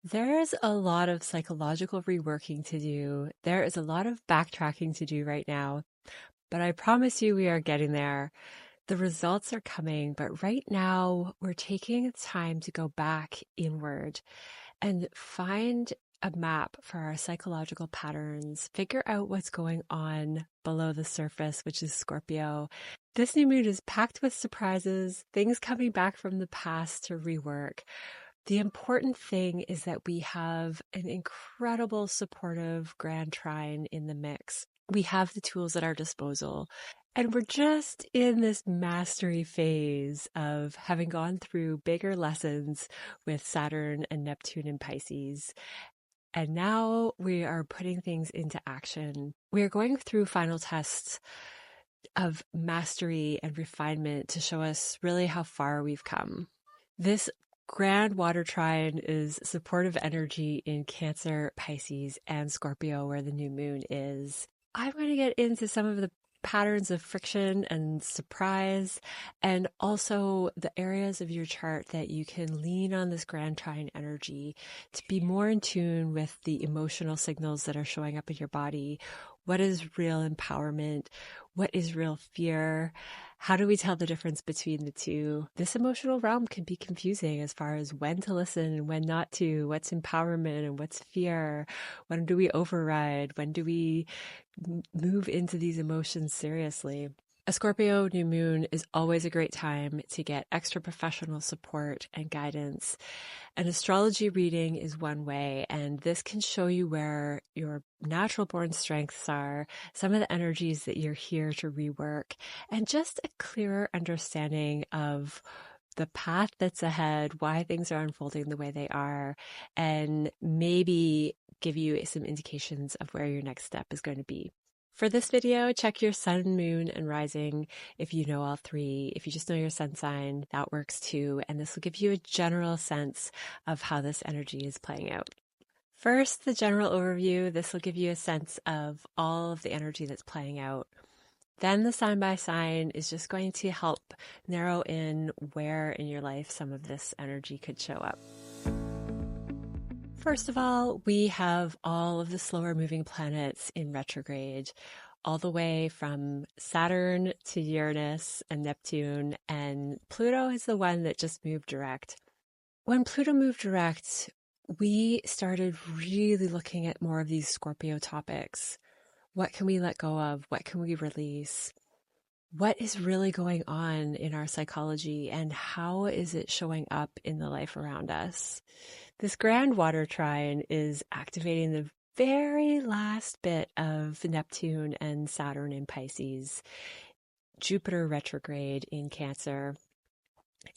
There's a lot of psychological reworking to do. There is a lot of backtracking to do right now, but I promise you we are getting there. The results are coming, but right now we're taking time to go back inward and find a map for our psychological patterns, figure out what's going on below the surface, which is Scorpio. This new moon is packed with surprises, things coming back from the past to rework. The important thing is that we have an incredible supportive grand trine in the mix. We have the tools at our disposal, and we're just in this mastery phase of having gone through bigger lessons with Saturn and Neptune in Pisces. And now we are putting things into action. We are going through final tests of mastery and refinement to show us really how far we've come. This grand water trine is supportive energy in Cancer, Pisces, and Scorpio, where the new moon is. I'm going to get into some of the patterns of friction and surprise, and also the areas of your chart that you can lean on this grand trine energy to be more in tune with the emotional signals that are showing up in your body. What is real empowerment? What is real fear? How do we tell the difference between the two? This emotional realm can be confusing as far as when to listen and when not to, what's empowerment and what's fear, when do we override, when do we move into these emotions seriously. A Scorpio new moon is always a great time to get extra professional support and guidance. An astrology reading is one way, and this can show you where your natural born strengths are, some of the energies that you're here to rework, and just a clearer understanding of the path that's ahead, why things are unfolding the way they are, and maybe give you some indications of where your next step is going to be. For this video, check your sun, moon, and rising if you know all three. If you just know your sun sign, that works too. And this will give you a general sense of how this energy is playing out. First, the general overview. This will give you a sense of all of the energy that's playing out. Then the sign by sign is just going to help narrow in where in your life some of this energy could show up. First of all, we have all of the slower moving planets in retrograde, all the way from Saturn to Uranus and Neptune, and Pluto is the one that just moved direct. When Pluto moved direct, we started really looking at more of these Scorpio topics. What can we let go of? What can we release? What is really going on in our psychology, and how is it showing up in the life around us? This grand water trine is activating the very last bit of Neptune and Saturn in Pisces, Jupiter retrograde in Cancer,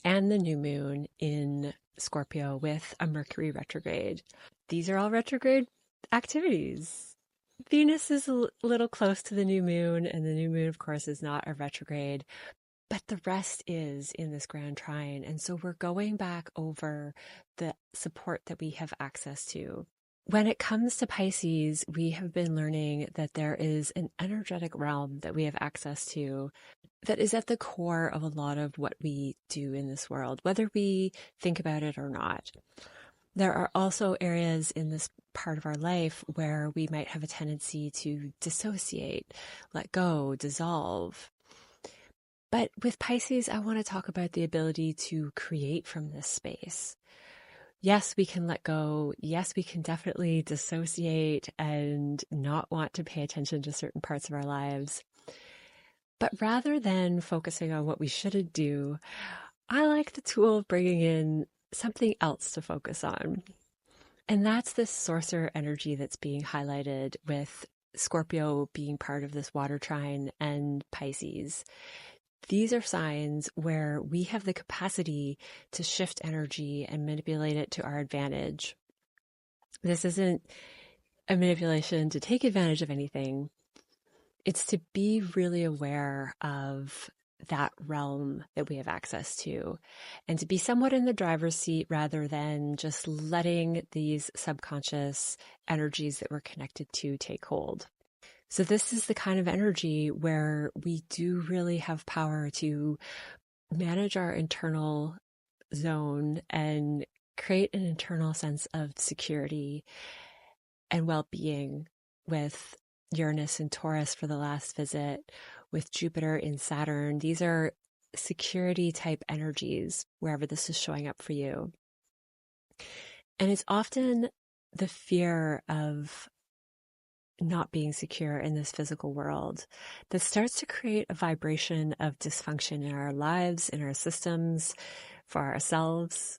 and the new moon in Scorpio with a Mercury retrograde. These are all retrograde activities. Venus is a little close to the new moon, and the new moon, of course, is not a retrograde, but the rest is in this grand trine. And so we're going back over the support that we have access to. When it comes to Pisces, we have been learning that there is an energetic realm that we have access to that is at the core of a lot of what we do in this world, whether we think about it or not. There are also areas in this part of our life where we might have a tendency to dissociate, let go, dissolve. But with Pisces, I want to talk about the ability to create from this space. Yes, we can let go. Yes, we can definitely dissociate and not want to pay attention to certain parts of our lives. But rather than focusing on what we shouldn't do, I like the tool of bringing in something else to focus on. And that's this sorcerer energy that's being highlighted with Scorpio being part of this water trine and Pisces. These are signs where we have the capacity to shift energy and manipulate it to our advantage. This isn't a manipulation to take advantage of anything. It's to be really aware of that realm that we have access to, and to be somewhat in the driver's seat rather than just letting these subconscious energies that we're connected to take hold. So this is the kind of energy where we do really have power to manage our internal zone and create an internal sense of security and well-being with Uranus and Taurus for the last visit, with Jupiter in Saturn. These are security type energies wherever this is showing up for you. And it's often the fear of not being secure in this physical world that starts to create a vibration of dysfunction in our lives, in our systems, for ourselves.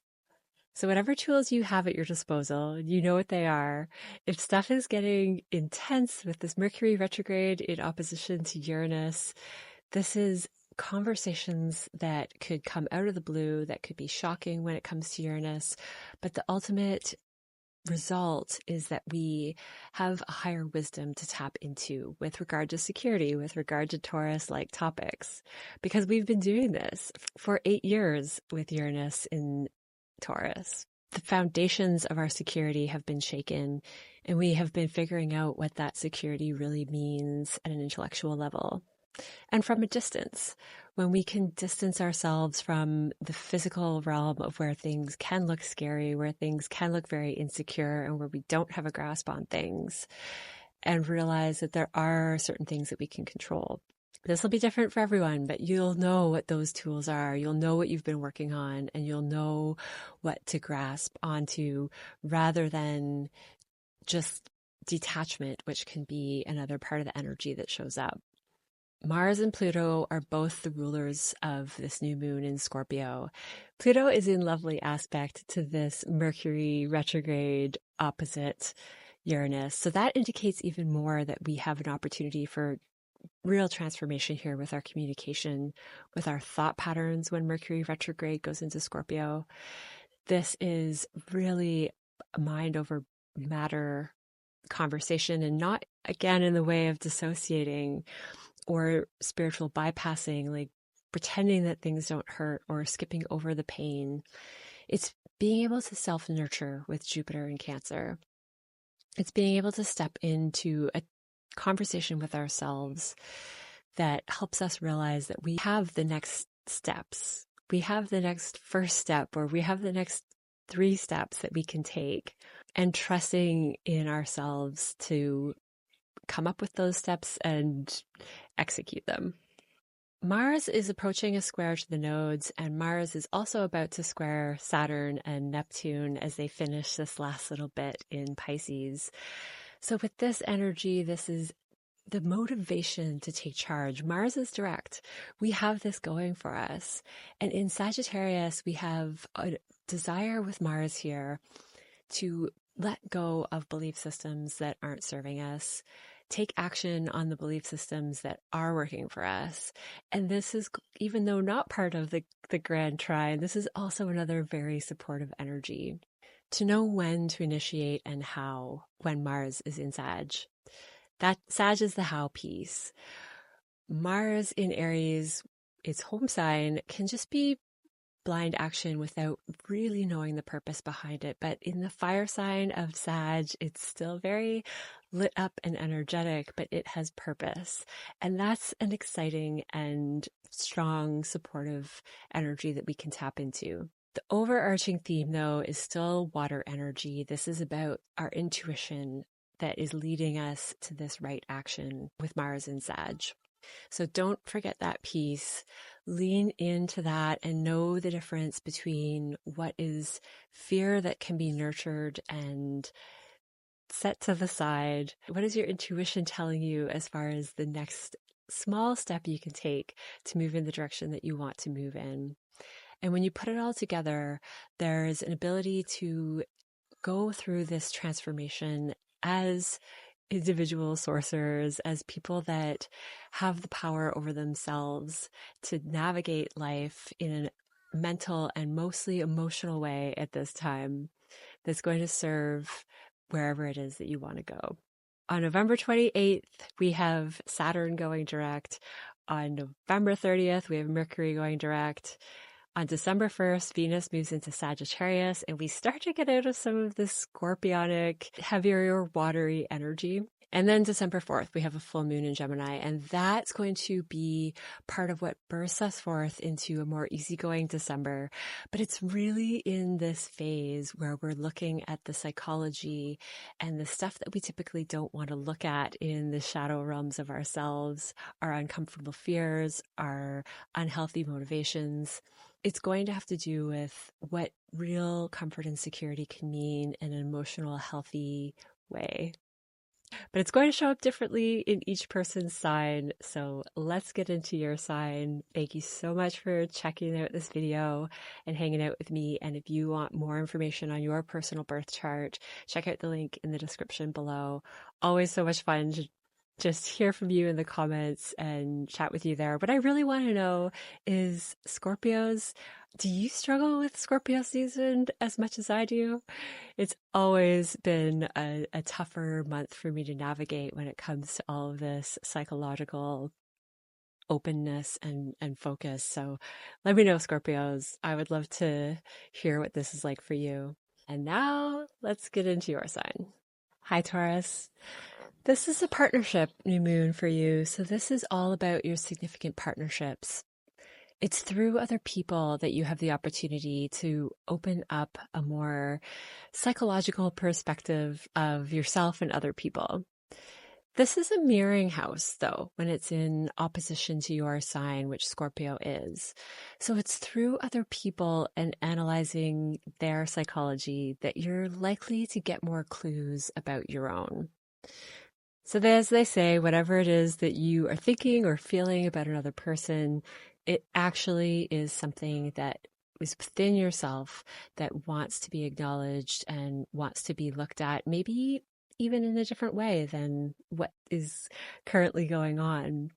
So whatever tools you have at your disposal, you know what they are. If stuff is getting intense with this Mercury retrograde in opposition to Uranus, this is conversations that could come out of the blue, that could be shocking when it comes to Uranus, but the ultimate result is that we have a higher wisdom to tap into with regard to security, with regard to Taurus-like topics, because we've been doing this for 8 years with Uranus in Taurus. The foundations of our security have been shaken, and we have been figuring out what that security really means at an intellectual level. And from a distance, when we can distance ourselves from the physical realm of where things can look scary, where things can look very insecure, and where we don't have a grasp on things, and realize that there are certain things that we can control. This will be different for everyone, but you'll know what those tools are. You'll know what you've been working on, and you'll know what to grasp onto rather than just detachment, which can be another part of the energy that shows up. Mars and Pluto are both the rulers of this new moon in Scorpio. Pluto is in lovely aspect to this Mercury retrograde opposite Uranus. So that indicates even more that we have an opportunity for real transformation here with our communication, with our thought patterns when Mercury retrograde goes into Scorpio. This is really a mind over matter conversation, and not, again, in the way of dissociating or spiritual bypassing, like pretending that things don't hurt or skipping over the pain. It's being able to self-nurture with Jupiter in Cancer. It's being able to step into a conversation with ourselves that helps us realize that we have the next steps. We have the next first step, or we have the next 3 steps that we can take, and trusting in ourselves to come up with those steps and execute them. Mars is approaching a square to the nodes, and Mars is also about to square Saturn and Neptune as they finish this last little bit in Pisces. So with this energy, this is the motivation to take charge. Mars is direct. We have this going for us. And in Sagittarius, we have a desire with Mars here to let go of belief systems that aren't serving us, take action on the belief systems that are working for us. And this is, even though not part of the grand trine, this is also another very supportive energy. To know when to initiate and how when Mars is in Sag. That Sag is the how piece. Mars in Aries, its home sign, can just be blind action without really knowing the purpose behind it. But in the fire sign of Sag, it's still very lit up and energetic, but it has purpose. And that's an exciting and strong, supportive energy that we can tap into. The overarching theme, though, is still water energy. This is about our intuition that is leading us to this right action with Mars and Sag. So don't forget that piece. Lean into that and know the difference between what is fear that can be nurtured and set to the side. What is your intuition telling you as far as the next small step you can take to move in the direction that you want to move in? And when you put it all together, there's an ability to go through this transformation as individual sorcerers, as people that have the power over themselves to navigate life in a mental and mostly emotional way at this time that's going to serve wherever it is that you want to go. On November 28th, we have Saturn going direct. On November 30th, we have Mercury going direct. On December 1st, Venus moves into Sagittarius, and we start to get out of some of this scorpionic, heavier, watery energy. And then December 4th, we have a full moon in Gemini, and that's going to be part of what bursts us forth into a more easygoing December. But it's really in this phase where we're looking at the psychology and the stuff that we typically don't want to look at in the shadow realms of ourselves, our uncomfortable fears, our unhealthy motivations. It's going to have to do with what real comfort and security can mean in an emotional, healthy way. But it's going to show up differently in each person's sign. So let's get into your sign. Thank you so much for checking out this video and hanging out with me. And if you want more information on your personal birth chart, check out the link in the description below. Always so much fun to just hear from you in the comments and chat with you there. What I really want to know is, Scorpios, do you struggle with Scorpio season as much as I do? It's always been a tougher month for me to navigate when it comes to all of this psychological openness and focus. So let me know, Scorpios. I would love to hear what this is like for you. And now let's get into your sign. Hi, Taurus. This is a partnership new moon for you. So this is all about your significant partnerships. It's through other people that you have the opportunity to open up a more psychological perspective of yourself and other people. This is a mirroring house, though, when it's in opposition to your sign, which Scorpio is. So it's through other people and analyzing their psychology that you're likely to get more clues about your own. So as they say, whatever it is that you are thinking or feeling about another person, it actually is something that is within yourself that wants to be acknowledged and wants to be looked at, maybe even in a different way than what is currently going on.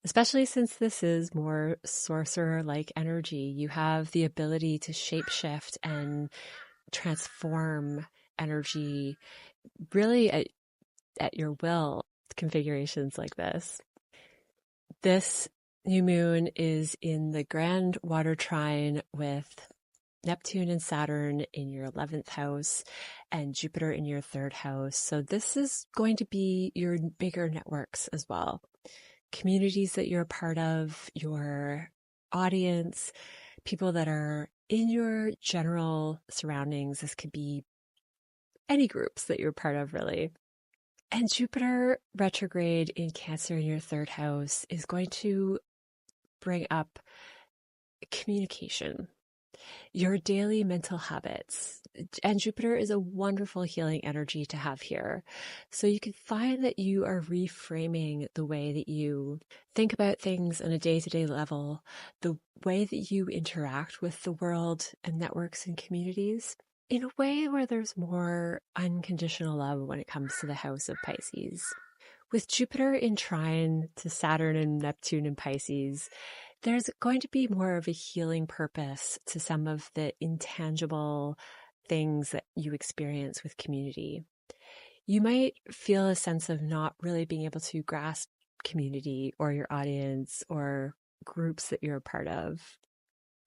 Especially since this is more sorcerer-like energy, you have the ability to shapeshift and transform energy really at your will, configurations like this. This new moon is in the grand water trine with Neptune and Saturn in your 11th house and Jupiter in your 3rd house. So this is going to be your bigger networks as well. Communities that you're a part of, your audience, people that are in your general surroundings. This could be any groups that you're part of, really. And Jupiter retrograde in Cancer in your 3rd house is going to bring up communication, your daily mental habits. And Jupiter is a wonderful healing energy to have here. So you can find that you are reframing the way that you think about things on a day-to-day level, the way that you interact with the world and networks and communities, in a way where there's more unconditional love when it comes to the house of Pisces. With Jupiter in trine to Saturn and Neptune in Pisces, there's going to be more of a healing purpose to some of the intangible things that you experience with community. You might feel a sense of not really being able to grasp community or your audience or groups that you're a part of.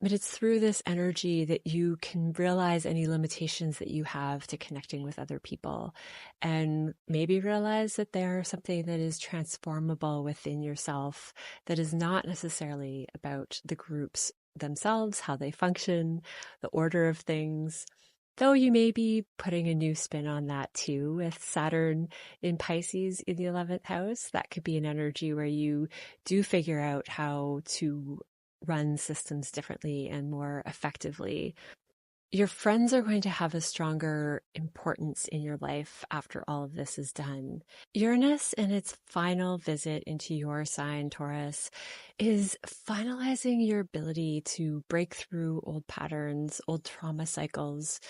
But it's through this energy that you can realize any limitations that you have to connecting with other people, and maybe realize that there's something that is transformable within yourself that is not necessarily about the groups themselves, how they function, the order of things. Though you may be putting a new spin on that too with Saturn in Pisces in the 11th house. That could be an energy where you do figure out how to run systems differently and more effectively. Your friends are going to have a stronger importance in your life after all of this is done. Uranus, in its final visit into your sign, Taurus, is finalizing your ability to break through old patterns, old trauma cycles.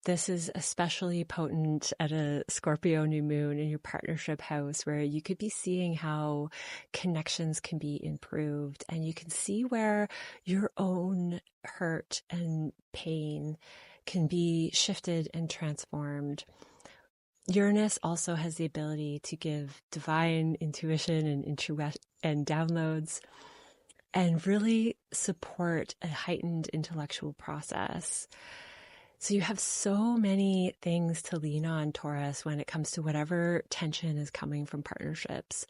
This is especially potent at a Scorpio new moon in your partnership house, where you could be seeing how connections can be improved, and you can see where your own hurt and pain can be shifted and transformed. Uranus also has the ability to give divine intuition and downloads, and really support a heightened intellectual process. So you have so many things to lean on, Taurus, when it comes to whatever tension is coming from partnerships,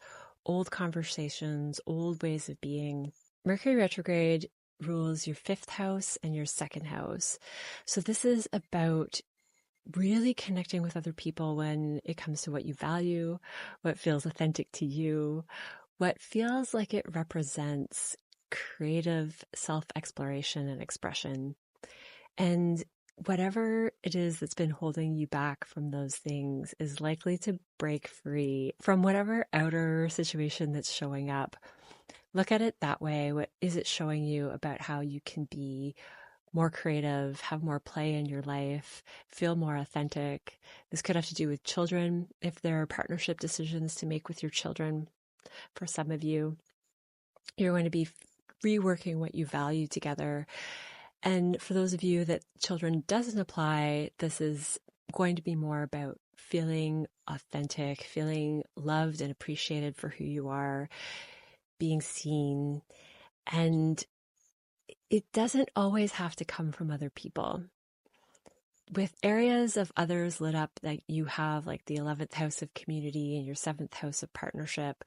old conversations, old ways of being. Mercury retrograde rules your 5th house and your 2nd house. So this is about really connecting with other people when it comes to what you value, what feels authentic to you, what feels like it represents creative self-exploration and expression. And whatever it is that's been holding you back from those things is likely to break free from whatever outer situation that's showing up. Look at it that way. What is it showing you about how you can be more creative, have more play in your life, feel more authentic? This could have to do with children, if there are partnership decisions to make with your children. For some of you, you're going to be reworking what you value together. And for those of you that children doesn't apply, this is going to be more about feeling authentic, feeling loved and appreciated for who you are, being seen. And it doesn't always have to come from other people. With areas of others lit up that you have, like the 11th house of community and your 7th house of partnership,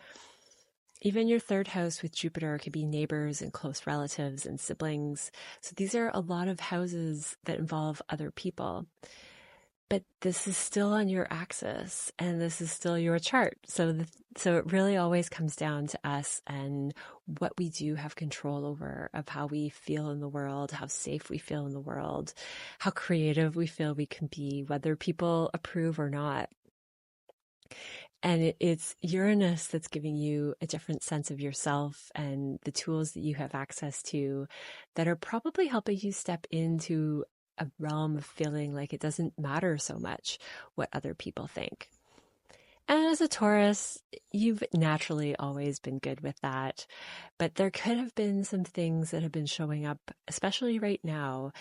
even your 3rd house with Jupiter could be neighbors and close relatives and siblings. So these are a lot of houses that involve other people. But this is still on your axis and this is still your chart. So it really always comes down to us and what we do have control over, of how we feel in the world, how safe we feel in the world, how creative we feel we can be, whether people approve or not. And it's Uranus that's giving you a different sense of yourself and the tools that you have access to that are probably helping you step into a realm of feeling like it doesn't matter so much what other people think. And as a Taurus, you've naturally always been good with that. But there could have been some things that have been showing up, especially right now,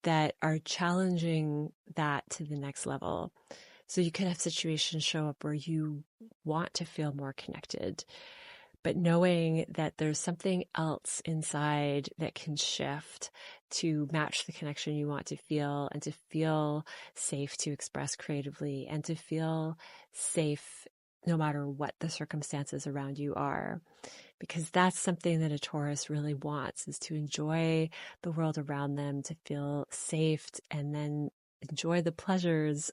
that are challenging that to the next level. So you could have situations show up where you want to feel more connected, but knowing that there's something else inside that can shift to match the connection you want to feel, and to feel safe to express creatively, and to feel safe no matter what the circumstances around you are. Because that's something that a Taurus really wants, is to enjoy the world around them, to feel safe, and then enjoy the pleasures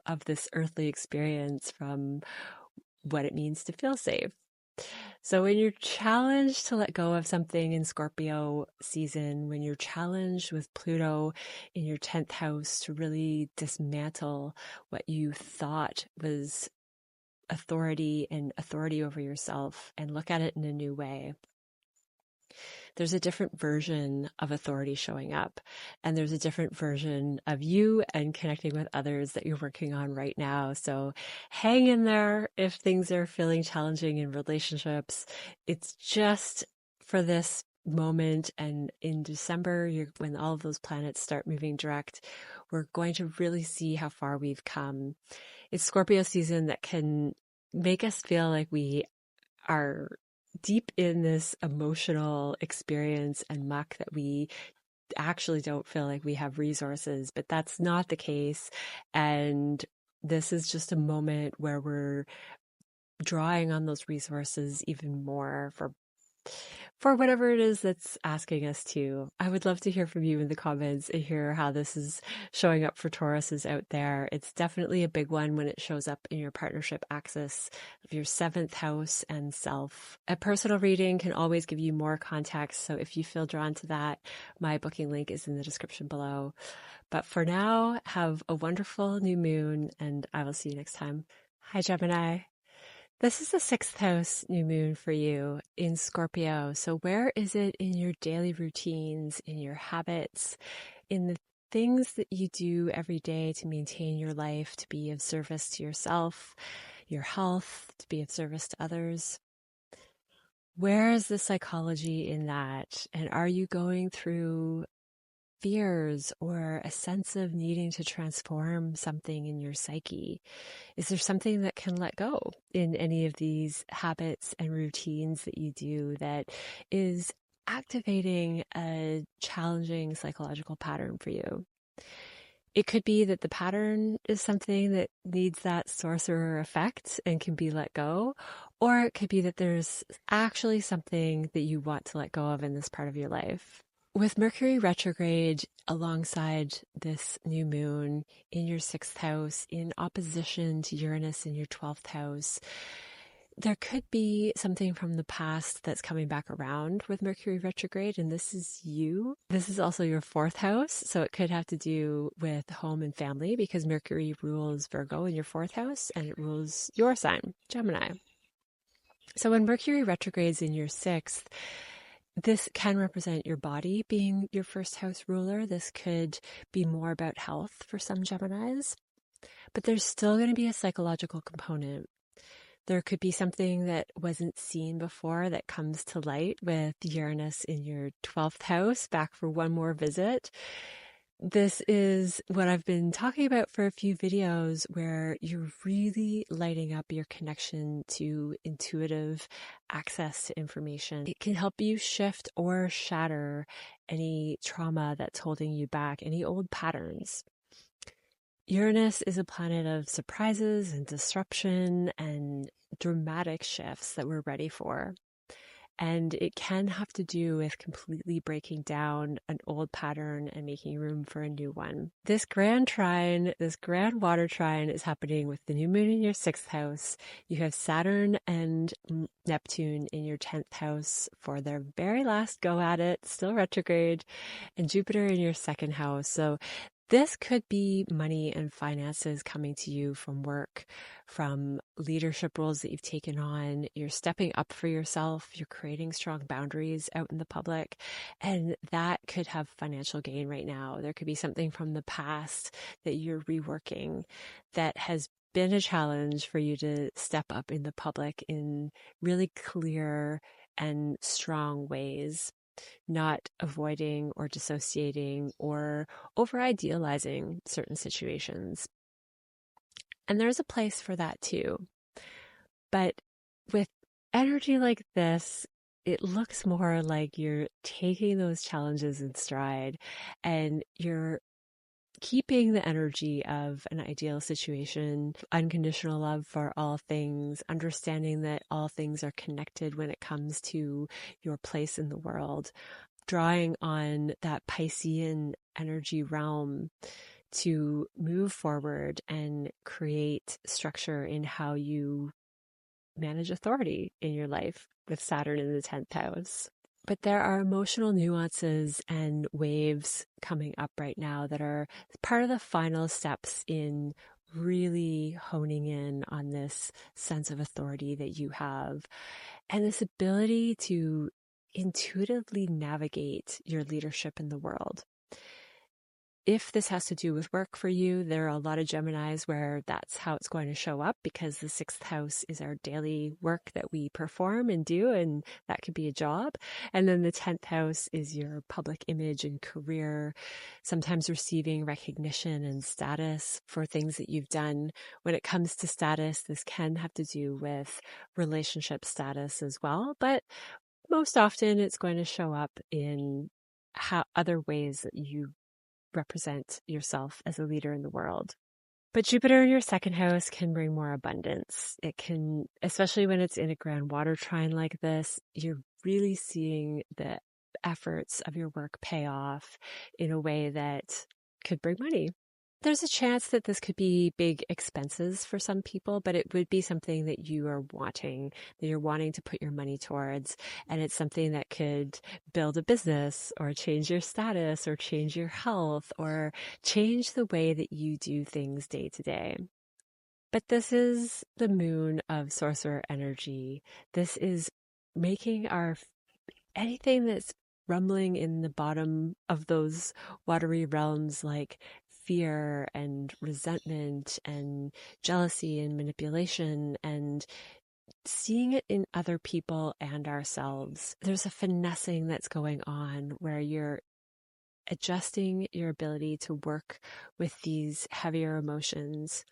of this earthly experience from what it means to feel safe. So when you're challenged to let go of something in Scorpio season, when you're challenged with Pluto in your 10th house to really dismantle what you thought was authority and authority over yourself and look at it in a new way, there's a different version of authority showing up, and there's a different version of you and connecting with others that you're working on right now. So hang in there if things are feeling challenging in relationships. It's just for this moment, and in December, when all of those planets start moving direct, we're going to really see how far we've come. It's Scorpio season that can make us feel like we are deep in this emotional experience and muck that we actually don't feel like we have resources, but that's not the case. And this is just a moment where we're drawing on those resources even more for whatever it is that's asking us to. I would love to hear from you in the comments and hear how this is showing up for Tauruses out there. It's definitely a big one when it shows up in your partnership axis of your 7th house and self. A personal reading can always give you more context, so if you feel drawn to that, my booking link is in the description below. But for now, have a wonderful new moon, and I will see you next time. Hi, Gemini. This is the 6th house new moon for you in Scorpio. So where is it in your daily routines, in your habits, in the things that you do every day to maintain your life, to be of service to yourself, your health, to be of service to others? Where is the psychology in that? And are you going through fears or a sense of needing to transform something in your psyche? Is there something that can let go in any of these habits and routines that you do that is activating a challenging psychological pattern for you? It could be that the pattern is something that needs that sorcerer effect and can be let go, or it could be that there's actually something that you want to let go of in this part of your life. With Mercury retrograde alongside this new moon in your 6th house, in opposition to Uranus in your 12th house, there could be something from the past that's coming back around with Mercury retrograde, and this is you. This is also your 4th house, so it could have to do with home and family because Mercury rules Virgo in your 4th house and it rules your sign, Gemini. So when Mercury retrogrades in your 6th, this can represent your body being your 1st house ruler. This could be more about health for some Geminis, but there's still going to be a psychological component. There could be something that wasn't seen before that comes to light with Uranus in your 12th house back for one more visit. This is what I've been talking about for a few videos where you're really lighting up your connection to intuitive access to information. It can help you shift or shatter any trauma that's holding you back, any old patterns. Uranus is a planet of surprises and disruption and dramatic shifts that we're ready for. And it can have to do with completely breaking down an old pattern and making room for a new one. This grand trine, this grand water trine is happening with the new moon in your 6th house. You have Saturn and Neptune in your 10th house for their very last go at it, still retrograde, and Jupiter in your 2nd house. So this could be money and finances coming to you from work, from leadership roles that you've taken on. You're stepping up for yourself. You're creating strong boundaries out in the public. And that could have financial gain right now. There could be something from the past that you're reworking that has been a challenge for you to step up in the public in really clear and strong ways. Not avoiding or dissociating or over-idealizing certain situations. And there's a place for that too. But with energy like this, it looks more like you're taking those challenges in stride and you're keeping the energy of an ideal situation, unconditional love for all things, understanding that all things are connected when it comes to your place in the world, drawing on that Piscean energy realm to move forward and create structure in how you manage authority in your life with Saturn in the 10th house. But there are emotional nuances and waves coming up right now that are part of the final steps in really honing in on this sense of authority that you have and this ability to intuitively navigate your leadership in the world. If this has to do with work for you, there are a lot of Geminis where that's how it's going to show up because the 6th house is our daily work that we perform and do, and that could be a job. And then the 10th house is your public image and career, sometimes receiving recognition and status for things that you've done. When it comes to status, this can have to do with relationship status as well, but most often it's going to show up in how other ways that you represent yourself as a leader in the world. But Jupiter in your 2nd house can bring more abundance. It can, especially when it's in a grand water trine like this, you're really seeing the efforts of your work pay off in a way that could bring money. There's a chance that this could be big expenses for some people, but it would be something that you are wanting, that you're wanting to put your money towards. And it's something that could build a business or change your status or change your health or change the way that you do things day to day. But this is the moon of sorcerer energy. This is making anything that's rumbling in the bottom of those watery realms like fear and resentment and jealousy and manipulation and seeing it in other people and ourselves. There's a finessing that's going on where you're adjusting your ability to work with these heavier emotions,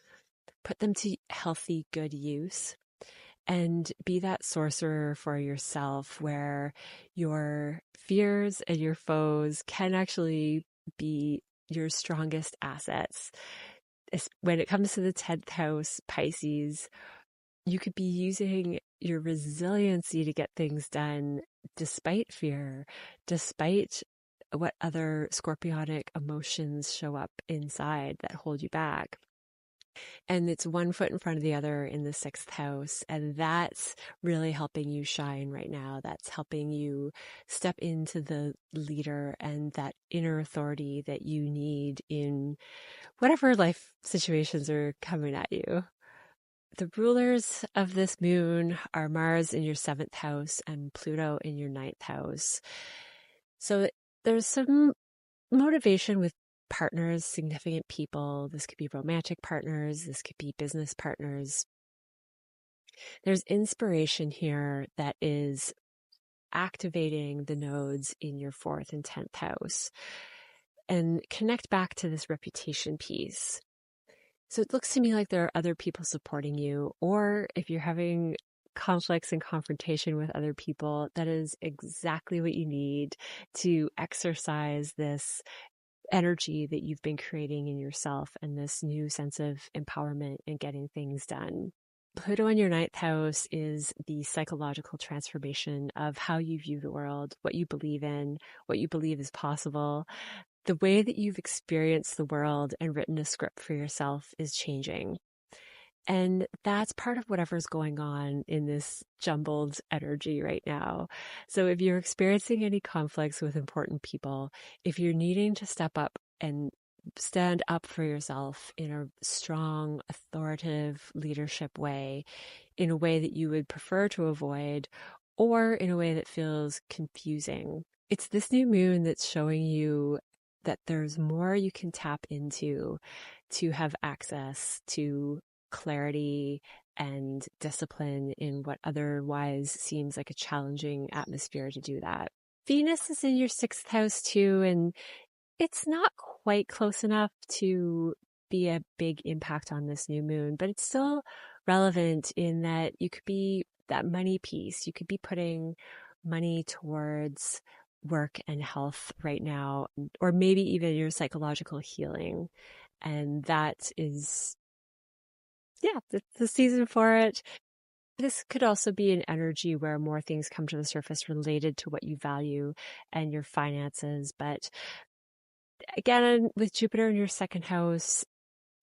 put them to healthy, good use, and be that sorcerer for yourself where your fears and your foes can actually be your strongest assets. When it comes to the 10th house, Pisces, you could be using your resiliency to get things done despite fear, despite what other scorpionic emotions show up inside that hold you back. And it's one foot in front of the other in the 6th house. And that's really helping you shine right now. That's helping you step into the leader and that inner authority that you need in whatever life situations are coming at you. The rulers of this moon are Mars in your 7th house and Pluto in your 9th house. So there's some motivation with partners, significant people. This could be romantic partners. This could be business partners. There's inspiration here that is activating the nodes in your 4th and 10th house. And connect back to this reputation piece. So it looks to me like there are other people supporting you, or if you're having conflicts and confrontation with other people, that is exactly what you need to exercise this energy that you've been creating in yourself and this new sense of empowerment and getting things done. Pluto in your 9th house is the psychological transformation of how you view the world, what you believe in, what you believe is possible. The way that you've experienced the world and written a script for yourself is changing. And that's part of whatever's going on in this jumbled energy right now. So if you're experiencing any conflicts with important people, if you're needing to step up and stand up for yourself in a strong, authoritative leadership way, in a way that you would prefer to avoid, or in a way that feels confusing, it's this new moon that's showing you that there's more you can tap into to have access to clarity and discipline in what otherwise seems like a challenging atmosphere to do that. Venus is in your 6th house too, and it's not quite close enough to be a big impact on this new moon, but it's still relevant in that you could be that money piece. You could be putting money towards work and health right now, or maybe even your psychological healing. And that is, it's the season for it. This could also be an energy where more things come to the surface related to what you value and your finances. But again, with Jupiter in your 2nd house,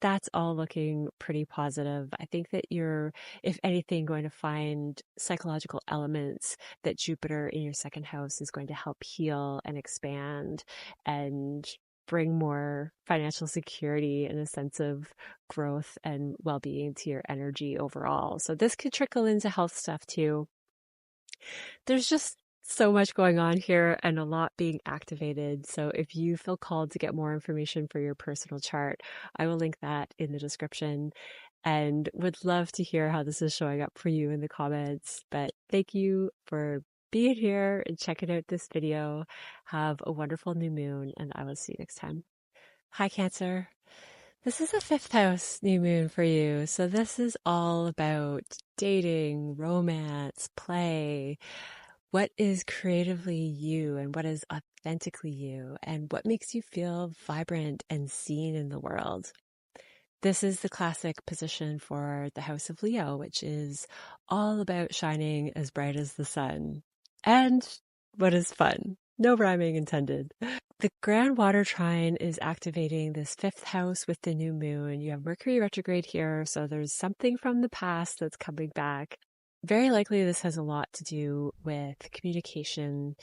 that's all looking pretty positive. I think that you're, if anything, going to find psychological elements that Jupiter in your 2nd house is going to help heal and expand and bring more financial security and a sense of growth and well-being to your energy overall. So this could trickle into health stuff too. There's just so much going on here and a lot being activated. So if you feel called to get more information for your personal chart, I will link that in the description and would love to hear how this is showing up for you in the comments. But thank you for being here and checking out this video. Have a wonderful new moon, and I will see you next time. Hi, Cancer. This is a 5th house new moon for you. So this is all about dating, romance, play, what is creatively you and what is authentically you and what makes you feel vibrant and seen in the world. This is the classic position for the House of Leo, which is all about shining as bright as the sun. And what is fun? No rhyming intended. The grand water trine is activating this 5th house with the new moon. You have Mercury retrograde here, so there's something from the past that's coming back. Very likely this has a lot to do with communication.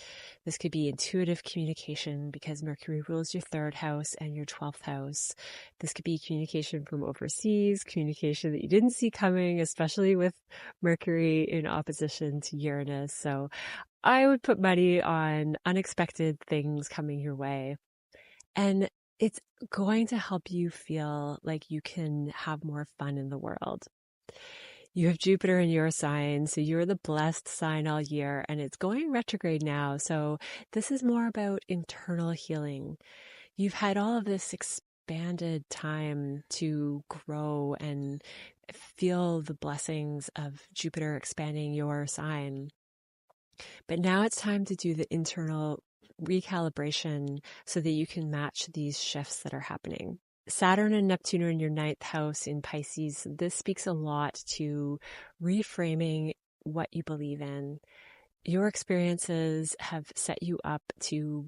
This could be intuitive communication because Mercury rules your 3rd house and your 12th house. This could be communication from overseas, communication that you didn't see coming, especially with Mercury in opposition to Uranus. So I would put money on unexpected things coming your way. And it's going to help you feel like you can have more fun in the world. You have Jupiter in your sign, so you're the blessed sign all year, and it's going retrograde now. So this is more about internal healing. You've had all of this expanded time to grow and feel the blessings of Jupiter expanding your sign. But now it's time to do the internal recalibration so that you can match these shifts that are happening. Saturn and Neptune are in your ninth house in Pisces. This speaks a lot to reframing what you believe in. Your experiences have set you up to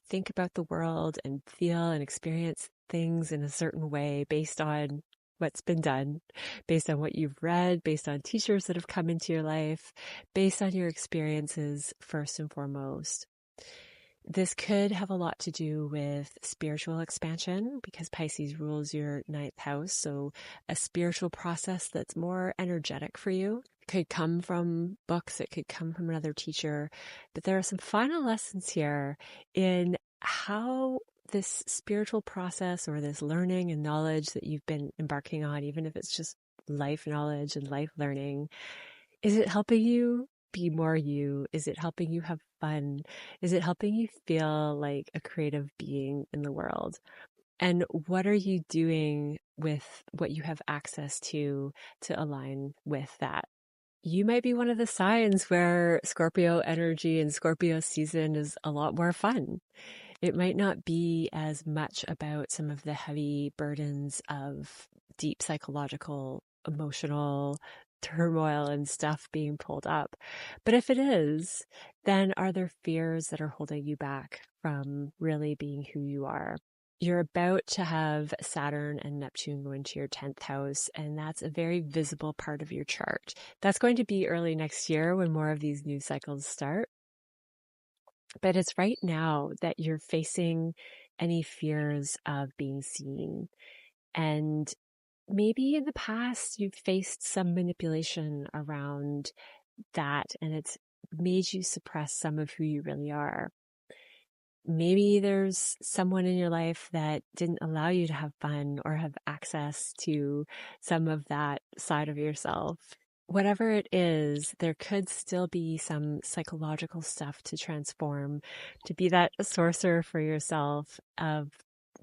think about the world and feel and experience things in a certain way based on what's been done, based on what you've read, based on teachers that have come into your life, based on your experiences first and foremost. This could have a lot to do with spiritual expansion because Pisces rules your ninth house. So a spiritual process that's more energetic for you could come from books. It could come from another teacher. But there are some final lessons here in how this spiritual process or this learning and knowledge that you've been embarking on, even if it's just life knowledge and life learning, is it helping you be more you? Is it helping you have fun? Is it helping you feel like a creative being in the world? And what are you doing with what you have access to align with that? You might be one of the signs where Scorpio energy and Scorpio season is a lot more fun. It might not be as much about some of the heavy burdens of deep psychological, emotional turmoil and stuff being pulled up. But if it is, then are there fears that are holding you back from really being who you are? You're about to have Saturn and Neptune go into your 10th house, and that's a very visible part of your chart. That's going to be early next year when more of these new cycles start. But it's right now that you're facing any fears of being seen. And maybe in the past you've faced some manipulation around that, and it's made you suppress some of who you really are. Maybe there's someone in your life that didn't allow you to have fun or have access to some of that side of yourself. Whatever it is, there could still be some psychological stuff to transform, to be that sorcerer for yourself of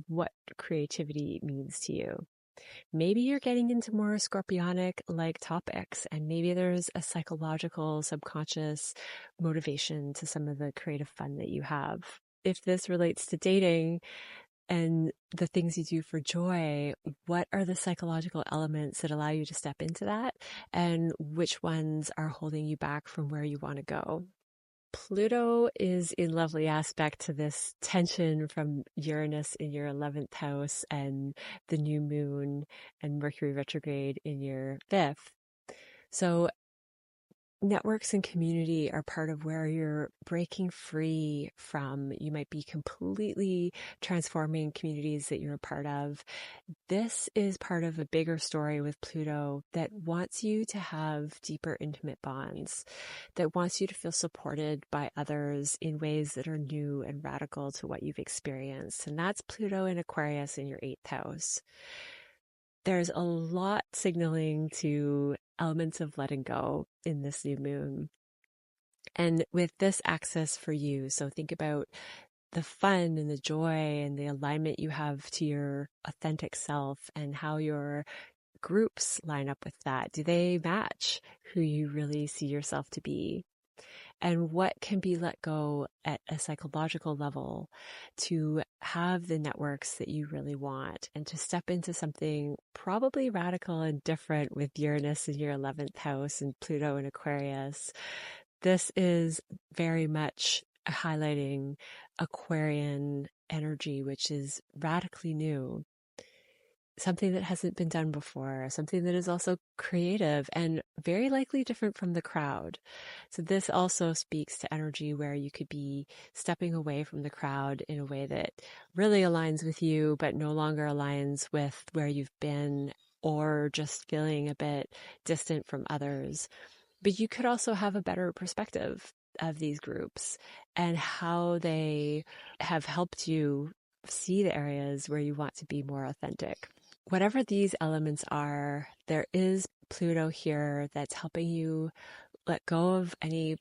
what creativity means to you. Maybe you're getting into more scorpionic-like topics, and maybe there's a psychological, subconscious motivation to some of the creative fun that you have. If this relates to dating and the things you do for joy, what are the psychological elements that allow you to step into that? And which ones are holding you back from where you want to go? Pluto is in lovely aspect to this tension from Uranus in your 11th house and the new moon and Mercury retrograde in your 5th. So networks and community are part of where you're breaking free from. You might be completely transforming communities that you're a part of. This is part of a bigger story with Pluto that wants you to have deeper, intimate bonds, that wants you to feel supported by others in ways that are new and radical to what you've experienced. And that's Pluto in Aquarius in your 8th house. There's a lot signaling to elements of letting go in this new moon. And with this access for you, so think about the fun and the joy and the alignment you have to your authentic self and how your groups line up with that. Do they match who you really see yourself to be? And what can be let go at a psychological level to have the networks that you really want and to step into something probably radical and different with Uranus in your 11th house and Pluto in Aquarius. This is very much highlighting Aquarian energy, which is radically new. Something that hasn't been done before, something that is also creative and very likely different from the crowd. So this also speaks to energy where you could be stepping away from the crowd in a way that really aligns with you, but no longer aligns with where you've been, or just feeling a bit distant from others. But you could also have a better perspective of these groups and how they have helped you see the areas where you want to be more authentic. Whatever these elements are, there is Pluto here that's helping you let go of any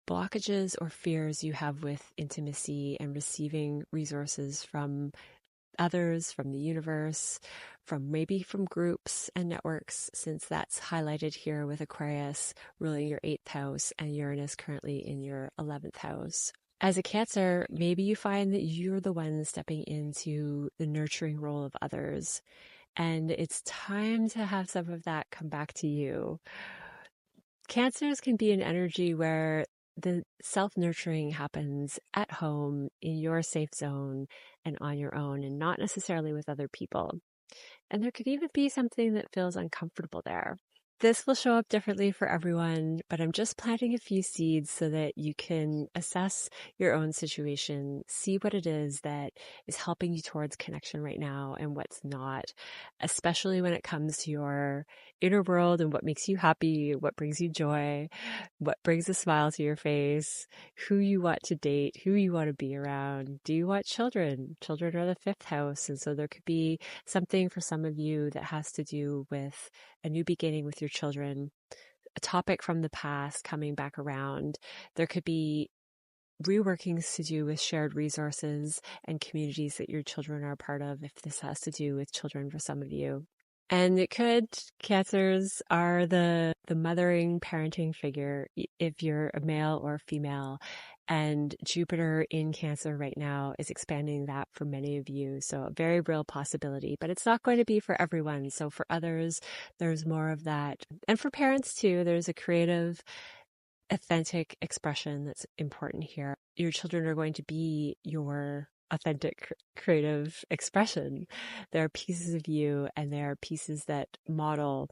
blockages or fears you have with intimacy and receiving resources from others, from the universe, maybe from groups and networks, since that's highlighted here with Aquarius ruling your 8th house and Uranus currently in your 11th house. As a Cancer, maybe you find that you're the one stepping into the nurturing role of others, and it's time to have some of that come back to you. Cancers can be an energy where the self-nurturing happens at home, in your safe zone, and on your own, and not necessarily with other people. And there could even be something that feels uncomfortable there. This will show up differently for everyone, but I'm just planting a few seeds so that you can assess your own situation, see what it is that is helping you towards connection right now and what's not, especially when it comes to your inner world and what makes you happy, what brings you joy, what brings a smile to your face, who you want to date, who you want to be around. Do you want children? Children are the fifth house, and so there could be something for some of you that has to do with a new beginning with your children, a topic from the past coming back around. There could be reworkings to do with shared resources and communities that your children are a part of, if this has to do with children for some of you. And it could, Cancers are the mothering, parenting figure, if you're a male or female. And Jupiter in Cancer right now is expanding that for many of you. So a very real possibility, but it's not going to be for everyone. So for others, there's more of that. And for parents too, there's a creative, authentic expression that's important here. Your children are going to be your authentic creative expression. There are pieces of you, and there are pieces that model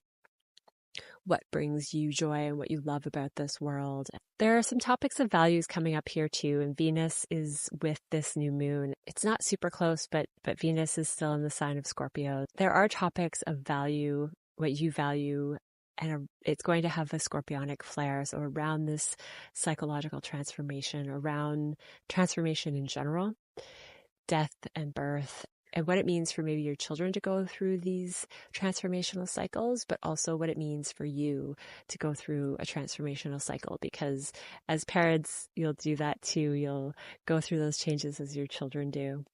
what brings you joy and what you love about this world. There are some topics of values coming up here too, and Venus is with this new moon. It's not super close, but Venus is still in the sign of Scorpio. There are topics of value, what you value, and it's going to have a scorpionic flair. So around this psychological transformation, around transformation in general, death and birth, and what it means for maybe your children to go through these transformational cycles, but also what it means for you to go through a transformational cycle, because as parents, you'll do that too. You'll go through those changes as your children do.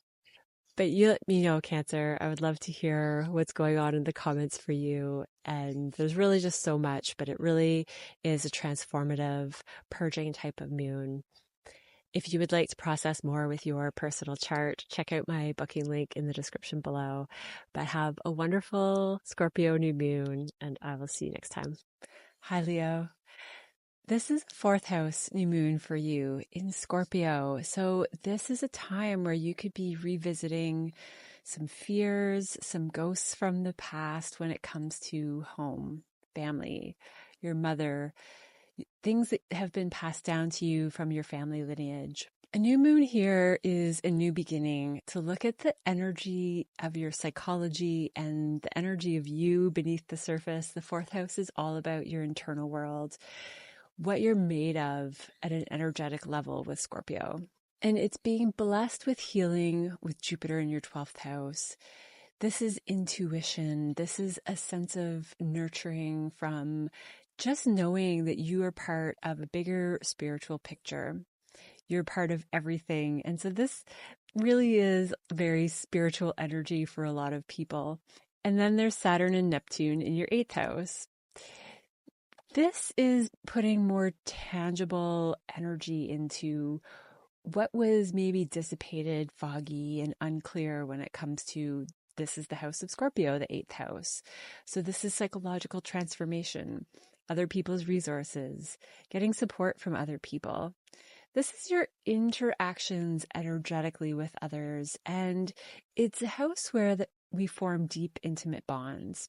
But you let me know, Cancer. I would love to hear what's going on in the comments for you. And there's really just so much, but it really is a transformative, purging type of moon. If you would like to process more with your personal chart, check out my booking link in the description below. But have a wonderful Scorpio new moon, and I will see you next time. Hi, Leo. This is the fourth house new moon for you in Scorpio. So this is a time where you could be revisiting some fears, some ghosts from the past when it comes to home, family, your mother, things that have been passed down to you from your family lineage. A new moon here is a new beginning, to look at the energy of your psychology and the energy of you beneath the surface. The fourth house is all about your internal world, what you're made of at an energetic level with Scorpio. And it's being blessed with healing with Jupiter in your 12th house. This is intuition. This is a sense of nurturing from just knowing that you are part of a bigger spiritual picture. You're part of everything. And so this really is very spiritual energy for a lot of people. And then there's Saturn and Neptune in your 8th house. This is putting more tangible energy into what was maybe dissipated, foggy, and unclear when it comes to, this is the house of Scorpio, the 8th house. So this is psychological transformation, other people's resources, getting support from other people. This is your interactions energetically with others, and it's a house where we form deep, intimate bonds.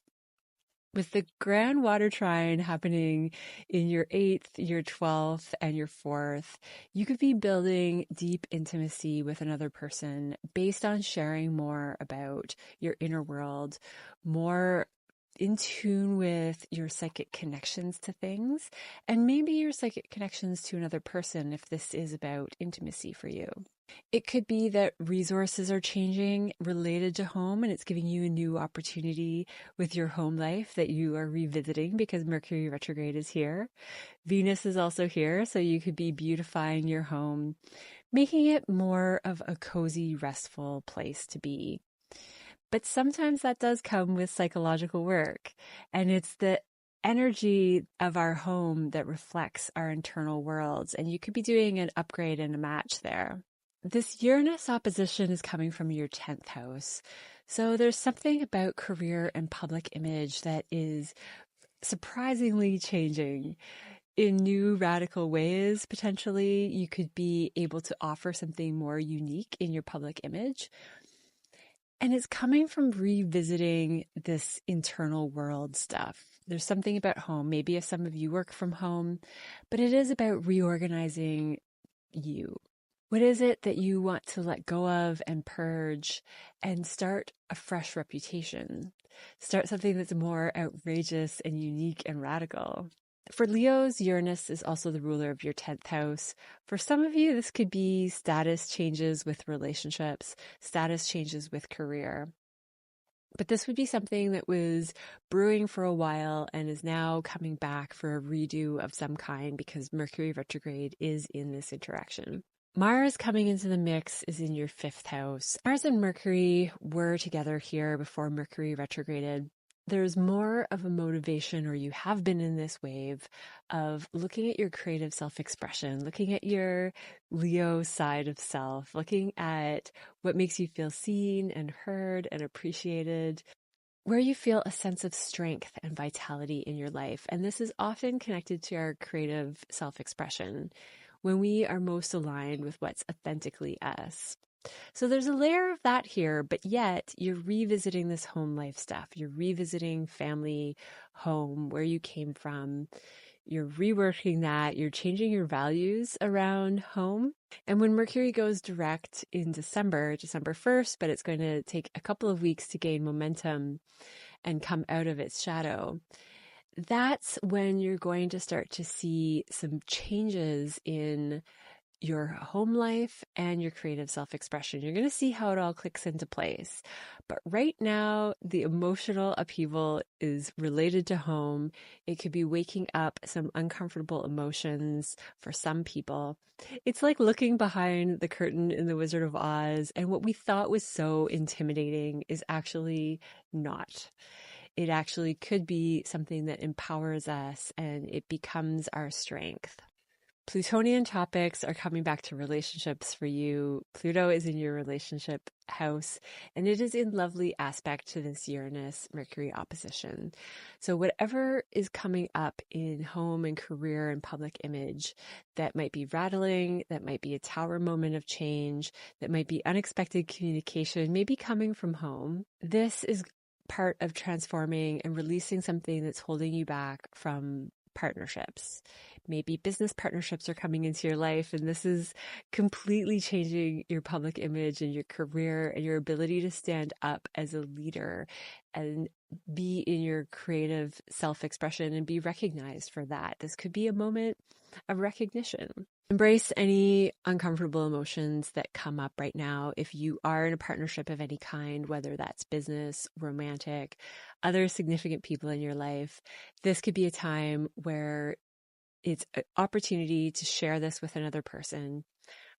With the grand water trine happening in your 8th, your 12th, and your 4th, you could be building deep intimacy with another person based on sharing more about your inner world, more in tune with your psychic connections to things, and maybe your psychic connections to another person if this is about intimacy for you. It could be that resources are changing related to home, and it's giving you a new opportunity with your home life that you are revisiting because Mercury retrograde is here. Venus is also here, so you could be beautifying your home, making it more of a cozy, restful place to be. But sometimes that does come with psychological work, and it's the energy of our home that reflects our internal worlds. And you could be doing an upgrade and a match there. This Uranus opposition is coming from your 10th house. So there's something about career and public image that is surprisingly changing in new radical ways. Potentially, you could be able to offer something more unique in your public image. And it's coming from revisiting this internal world stuff. There's something about home. Maybe if some of you work from home, but it is about reorganizing you. What is it that you want to let go of and purge and start a fresh reputation? Start something that's more outrageous and unique and radical. For Leos, Uranus is also the ruler of your 10th house. For some of you, this could be status changes with relationships, status changes with career. But this would be something that was brewing for a while and is now coming back for a redo of some kind because Mercury retrograde is in this interaction. Mars coming into the mix is in your 5th house. Mars and Mercury were together here before Mercury retrograded. There's more of a motivation, or you have been in this wave of looking at your creative self-expression, looking at your Leo side of self, looking at what makes you feel seen and heard and appreciated, where you feel a sense of strength and vitality in your life. And this is often connected to our creative self-expression when we are most aligned with what's authentically us. So there's a layer of that here, but yet you're revisiting this home life stuff. You're revisiting family, home, where you came from. You're reworking that. You're changing your values around home. And when Mercury goes direct in December 1st, but it's going to take a couple of weeks to gain momentum and come out of its shadow, that's when you're going to start to see some changes in your home life and your creative self-expression. You're going to see how it all clicks into place. But right now, the emotional upheaval is related to home. It could be waking up some uncomfortable emotions for some people. It's like looking behind the curtain in The Wizard of Oz, and what we thought was so intimidating is actually not. It actually could be something that empowers us and it becomes our strength. Plutonian topics are coming back to relationships for you. Pluto is in your relationship house, and it is in lovely aspect to this Uranus-Mercury opposition. So whatever is coming up in home and career and public image that might be rattling, that might be a tower moment of change, that might be unexpected communication, maybe coming from home, this is part of transforming and releasing something that's holding you back from partnerships. Maybe business partnerships are coming into your life, and this is completely changing your public image and your career and your ability to stand up as a leader and be in your creative self-expression and be recognized for that. This could be a moment of recognition. Embrace any uncomfortable emotions that come up right now. If you are in a partnership of any kind, whether that's business, romantic, other significant people in your life, this could be a time where it's an opportunity to share this with another person.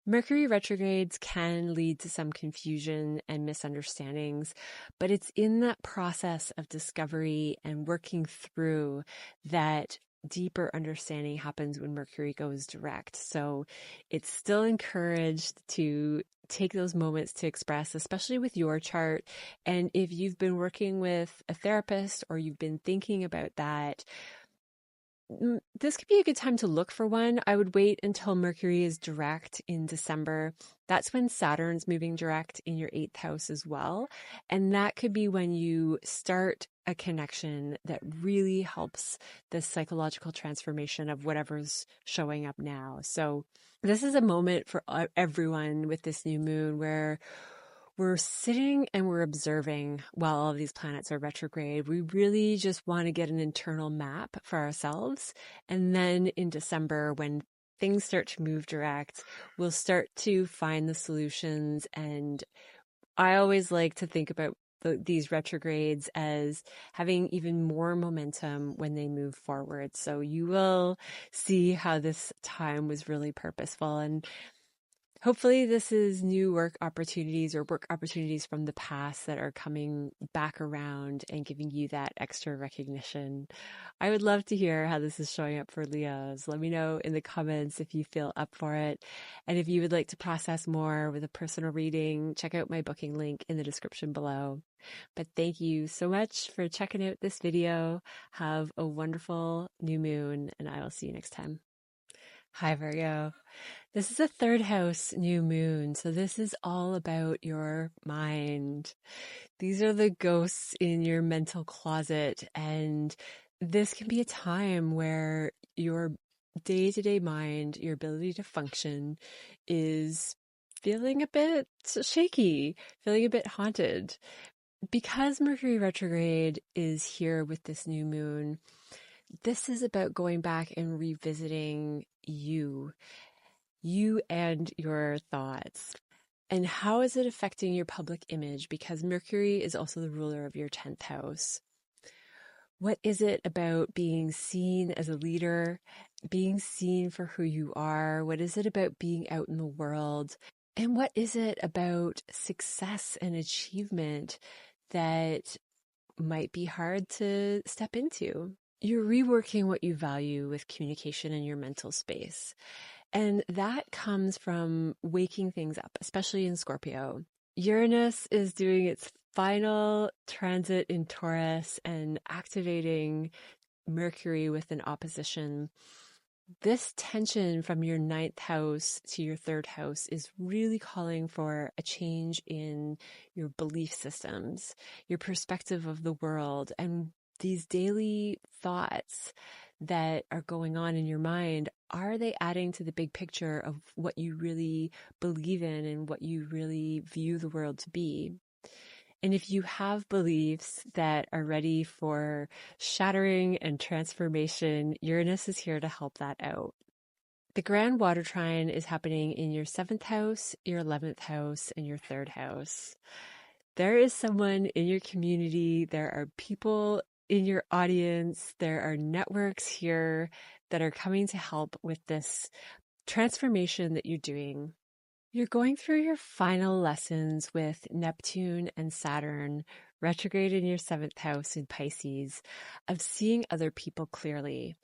Mercury retrogrades can lead to some confusion and misunderstandings, but it's in that process of discovery and working through that deeper understanding happens when Mercury goes direct. So it's still encouraged to take those moments to express, especially with your chart. And if you've been working with a therapist or you've been thinking about that, this could be a good time to look for one. I would wait until Mercury is direct in December. That's when Saturn's moving direct in your 8th house as well. And that could be when you start a connection that really helps the psychological transformation of whatever's showing up now. So this is a moment for everyone with this new moon where we're sitting and we're observing while all of these planets are retrograde. We really just want to get an internal map for ourselves. And then in December, when things start to move direct, we'll start to find the solutions. And I always like to think about these retrogrades as having even more momentum when they move forward. So you will see how this time was really purposeful. And Hopefully this is new work opportunities or work opportunities from the past that are coming back around and giving you that extra recognition. I would love to hear how this is showing up for Leos. Let me know in the comments if you feel up for it. And if you would like to process more with a personal reading, check out my booking link in the description below. But thank you so much for checking out this video. Have a wonderful new moon, and I will see you next time. Hi, Virgo. This is a third house new moon, so this is all about your mind. These are the ghosts in your mental closet, and this can be a time where your day-to-day mind, your ability to function, is feeling a bit shaky, feeling a bit haunted. Because Mercury retrograde is here with this new moon, this is about going back and revisiting you and your thoughts. And how is it affecting your public image? Because Mercury is also the ruler of your 10th house. What is it about being seen as a leader, being seen for who you are? What is it about being out in the world? And what is it about success and achievement that might be hard to step into? You're reworking what you value with communication in your mental space. And that comes from waking things up, especially in Scorpio. Uranus is doing its final transit in Taurus and activating Mercury with an opposition. This tension from your 9th house to your 3rd house is really calling for a change in your belief systems, your perspective of the world, and these daily thoughts that are going on in your mind. Are they adding to the big picture of what you really believe in and what you really view the world to be? And if you have beliefs that are ready for shattering and transformation, Uranus is here to help that out. The grand water trine is happening in your 7th house, your 11th house, and your 3rd house. There is someone in your community, there are people in your audience, there are networks here that are coming to help with this transformation that you're doing. You're going through your final lessons with Neptune and Saturn retrograde in your 7th house in Pisces, of seeing other people clearly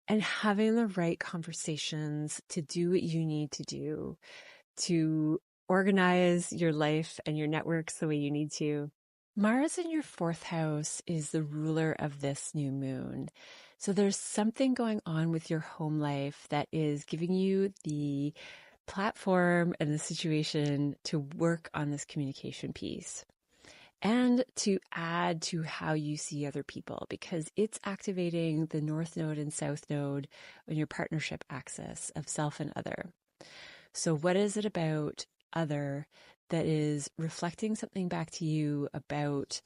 and having the right conversations to do what you need to do to organize your life and your networks the way you need to. Mars in your 4th house is the ruler of this new moon. So there's something going on with your home life that is giving you the platform and the situation to work on this communication piece and to add to how you see other people, because it's activating the North Node and South Node on your partnership axis of self and other. So what is it about other that is reflecting something back to you about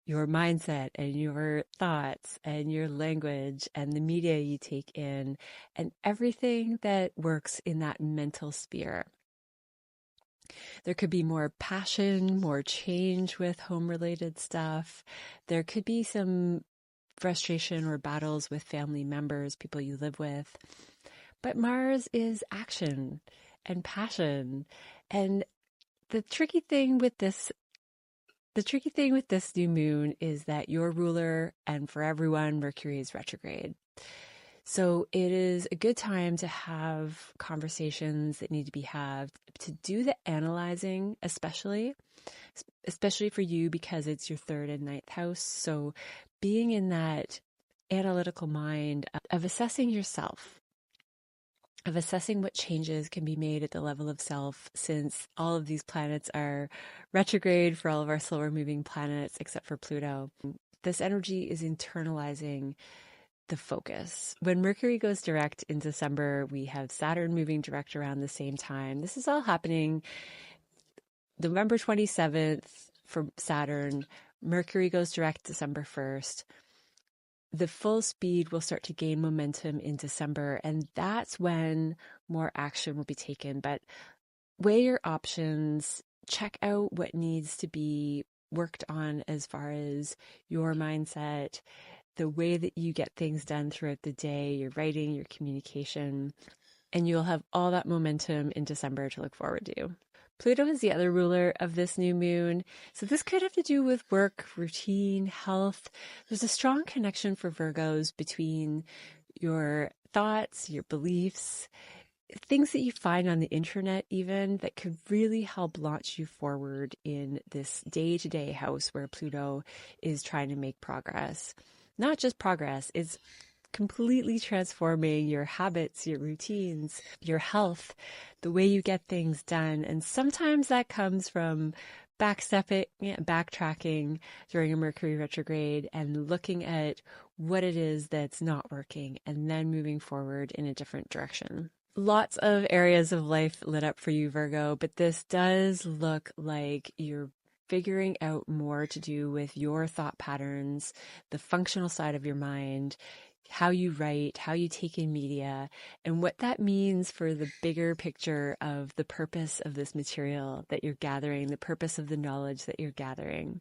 your mindset and your thoughts and your language and the media you take in and everything that works in that mental sphere? There could be more passion, more change with home-related stuff. There could be some frustration or battles with family members, people you live with. But Mars is action and passion. And the tricky thing with this new moon is that your ruler, and for everyone, Mercury is retrograde. So it is a good time to have conversations that need to be had, to do the analyzing, especially for you because it's your 3rd and 9th house. So being in that analytical mind of assessing yourself, of assessing what changes can be made at the level of self, since all of these planets are retrograde for all of our slower moving planets except for Pluto. This energy is internalizing the focus. When Mercury goes direct in December, we have Saturn moving direct around the same time. This is all happening November 27th for Saturn. Mercury goes direct December 1st. The full speed will start to gain momentum in December, and that's when more action will be taken. But weigh your options, check out what needs to be worked on as far as your mindset, the way that you get things done throughout the day, your writing, your communication. and you'll have all that momentum in December to look forward to. Pluto is the other ruler of this new moon, so this could have to do with work, routine, health. There's a strong connection for Virgos between your thoughts, your beliefs, things that you find on the internet even that could really help launch you forward in this day-to-day house where Pluto is trying to make progress. Not just progress, it's completely transforming your habits, your routines, your health, the way you get things done. And sometimes that comes from backtracking during a Mercury retrograde and looking at what it is that's not working and then moving forward in a different direction. Lots of areas of life lit up for you, Virgo, but this does look like you're figuring out more to do with your thought patterns, the functional side of your mind, how you write, how you take in media, and what that means for the bigger picture of the purpose of this material that you're gathering, the purpose of the knowledge that you're gathering.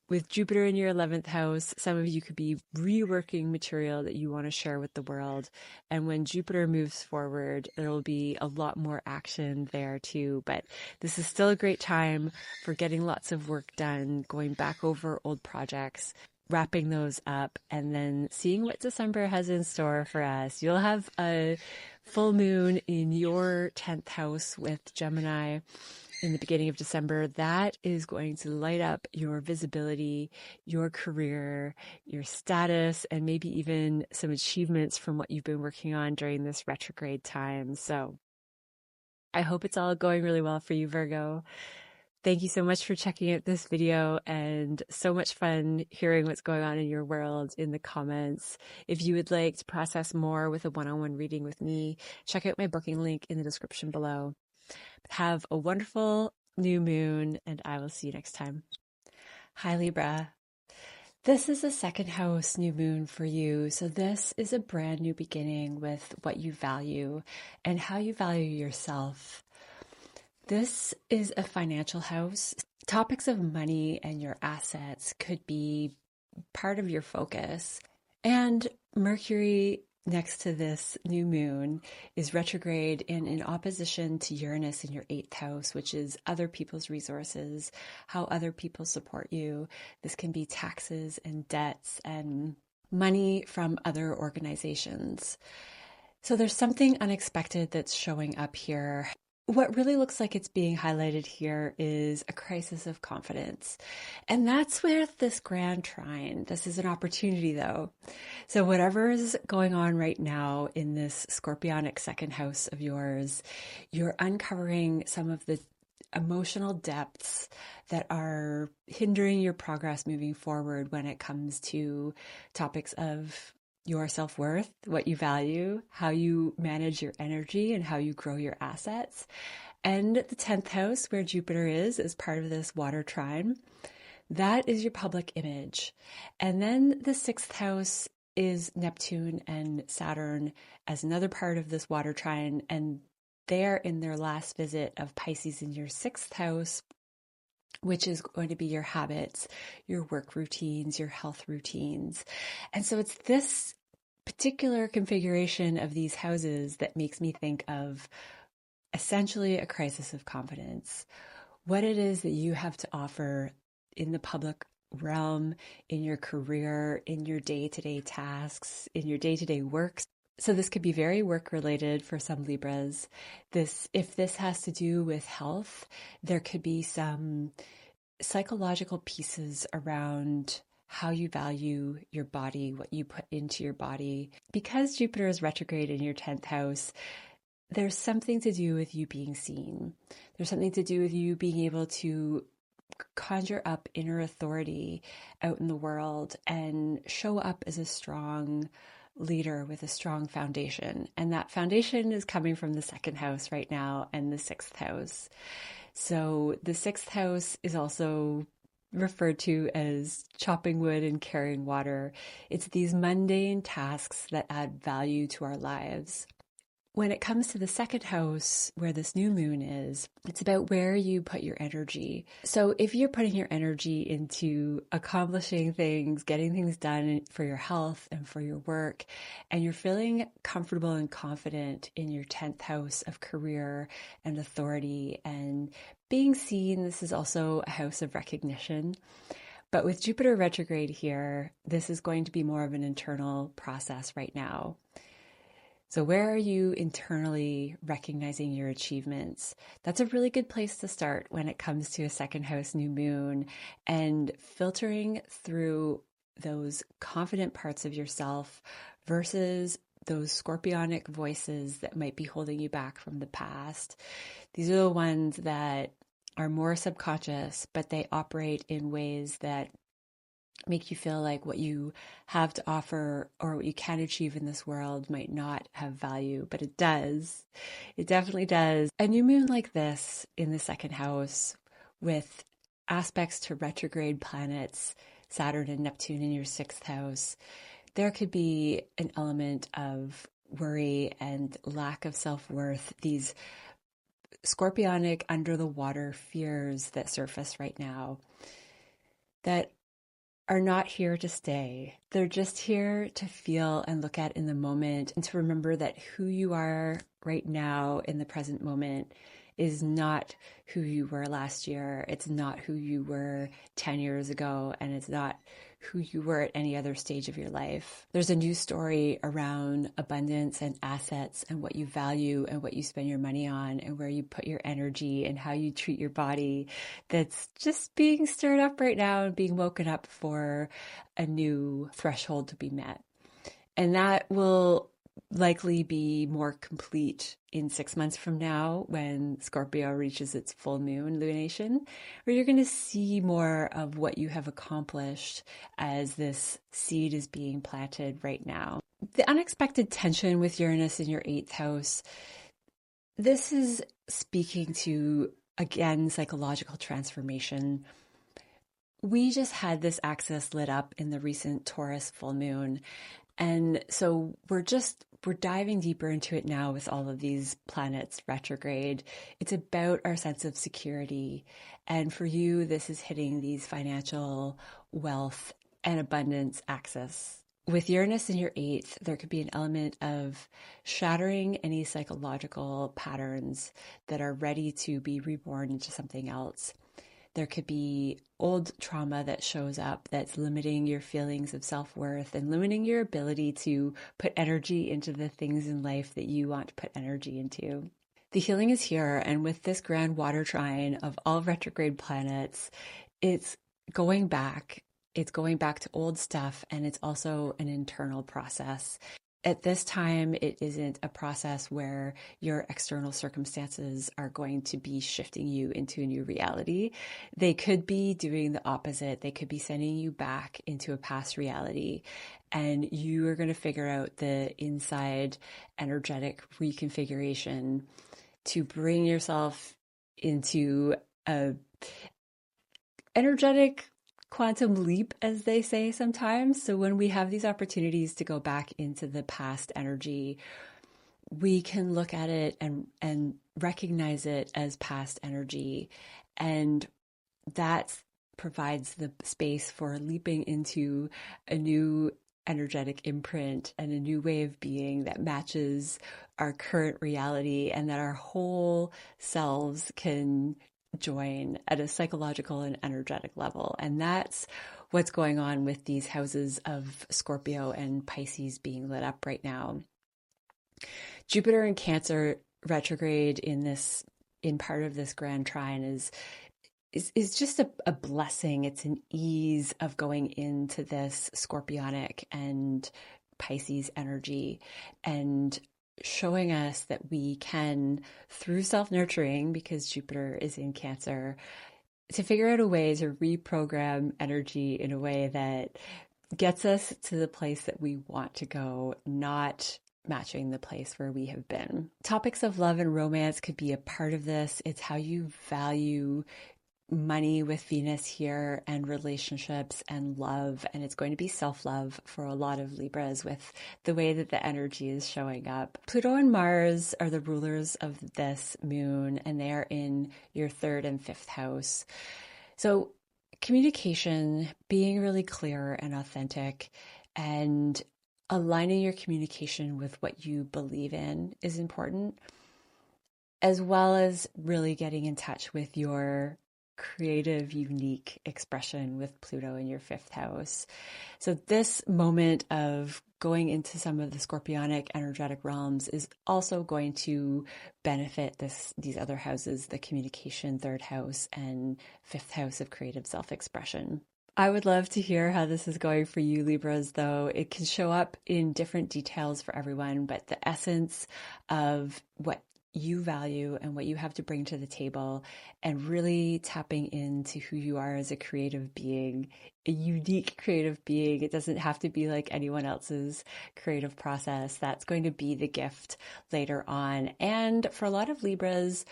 With Jupiter in your 11th house, some of you could be reworking material that you want to share with the world. And when Jupiter moves forward, there will be a lot more action there too. But this is still a great time for getting lots of work done, going back over old projects, wrapping those up, and then seeing what December has in store for us. You'll have a full moon in your 10th house with Gemini in the beginning of December. That is going to light up your visibility, your career, your status, and maybe even some achievements from what you've been working on during this retrograde time. So I hope it's all going really well for you, Virgo. Thank you so much for checking out this video, and so much fun hearing what's going on in your world in the comments. If you would like to process more with a one-on-one reading with me, check out my booking link in the description below. Have a wonderful new moon, and I will see you next time. Hi, Libra. This is a second house new moon for you. So this is a brand new beginning with what you value and how you value yourself. This is a financial house. Topics of money and your assets could be part of your focus. And Mercury next to this new moon is retrograde and in opposition to Uranus in your 8th house, which is other people's resources, how other people support you. This can be taxes and debts and money from other organizations. So there's something unexpected that's showing up here. What really looks like it's being highlighted here is a crisis of confidence. And that's with this grand trine. This is an opportunity though. So whatever is going on right now in this scorpionic second house of yours, you're uncovering some of the emotional depths that are hindering your progress moving forward when it comes to topics of your self-worth, what you value, how you manage your energy, and how you grow your assets. And the 10th house, where Jupiter is part of this water trine, that is your public image. And then the 6th house is Neptune and Saturn as another part of this water trine, and they're in their last visit of Pisces in your 6th house, which is going to be your habits, your work routines, your health routines. And so it's this particular configuration of these houses that makes me think of essentially a crisis of confidence. What it is that you have to offer in the public realm, in your career, in your day-to-day tasks, in your day-to-day work. So this could be very work related for some Libras. If this has to do with health, there could be some psychological pieces around how you value your body, what you put into your body. Because Jupiter is retrograde in your 10th house, there's something to do with you being seen. There's something to do with you being able to conjure up inner authority out in the world and show up as a strong leader with a strong foundation. And that foundation is coming from the 2nd house right now and the 6th house. So the 6th house is also referred to as chopping wood and carrying water. It's these mundane tasks that add value to our lives. When it comes to the second house, where this new moon is, it's about where you put your energy. So if you're putting your energy into accomplishing things, getting things done for your health and for your work, and you're feeling comfortable and confident in your 10th house of career and authority and being seen, this is also a house of recognition. But with Jupiter retrograde here, this is going to be more of an internal process right now. So where are you internally recognizing your achievements? That's a really good place to start when it comes to a second house new moon and filtering through those confident parts of yourself versus those scorpionic voices that might be holding you back from the past. These are the ones that are more subconscious, but they operate in ways that make you feel like what you have to offer or what you can achieve in this world might not have value, but it does. It definitely does. A new moon like this in the second house with aspects to retrograde planets, Saturn and Neptune in your sixth house, there could be an element of worry and lack of self-worth, these scorpionic under the water fears that surface right now that are not here to stay. They're just here to feel and look at in the moment and to remember that who you are right now in the present moment is not who you were last year. It's not who you were 10 years ago, and it's not who you were at any other stage of your life. There's a new story around abundance and assets and what you value and what you spend your money on and where you put your energy and how you treat your body that's just being stirred up right now and being woken up for a new threshold to be met. And that will likely be more complete in 6 months from now when Scorpio reaches its full moon lunation, where you're going to see more of what you have accomplished as this seed is being planted right now. The unexpected tension with Uranus in your 8th house, this is speaking to, again, psychological transformation. We just had this axis lit up in the recent Taurus full moon. And so we're diving deeper into it now with all of these planets retrograde. It's about our sense of security. And for you, this is hitting these financial wealth and abundance axis. With Uranus in your 8th, there could be an element of shattering any psychological patterns that are ready to be reborn into something else. There could be old trauma that shows up that's limiting your feelings of self-worth and limiting your ability to put energy into the things in life that you want to put energy into. The healing is here, and with this grand water trine of all retrograde planets, it's going back. It's going back to old stuff, and it's also an internal process. At this time, it isn't a process where your external circumstances are going to be shifting you into a new reality. They could be doing the opposite. They could be sending you back into a past reality, and you are going to figure out the inside energetic reconfiguration to bring yourself into a energetic quantum leap, as they say sometimes. So when we have these opportunities to go back into the past energy, we can look at it and recognize it as past energy. And that provides the space for leaping into a new energetic imprint and a new way of being that matches our current reality, and that our whole selves can join at a psychological and energetic level. And that's what's going on with these houses of Scorpio and Pisces being lit up right now. Jupiter in Cancer retrograde in part of this grand trine is just a blessing. It's an ease of going into this scorpionic and Pisces energy and showing us that we can, through self-nurturing, because Jupiter is in Cancer, to figure out a way to reprogram energy in a way that gets us to the place that we want to go, not matching the place where we have been. Topics of love and romance could be a part of this. It's how you value money with Venus here and relationships and love, and it's going to be self-love for a lot of Libras with the way that the energy is showing up. Pluto and Mars are the rulers of this moon, and they are in your 3rd and 5th house. So communication, being really clear and authentic, and aligning your communication with what you believe in is important, as well as really getting in touch with your creative, unique expression with Pluto in your 5th house. So this moment of going into some of the Scorpionic energetic realms is also going to benefit these other houses, the communication 3rd house and 5th house of creative self-expression. I would love to hear how this is going for you, Libras, though. It can show up in different details for everyone, but the essence of what you value and what you have to bring to the table, and really tapping into who you are as a creative being, a unique creative being. It doesn't have to be like anyone else's creative process. That's going to be the gift later on. And for a lot of Libras,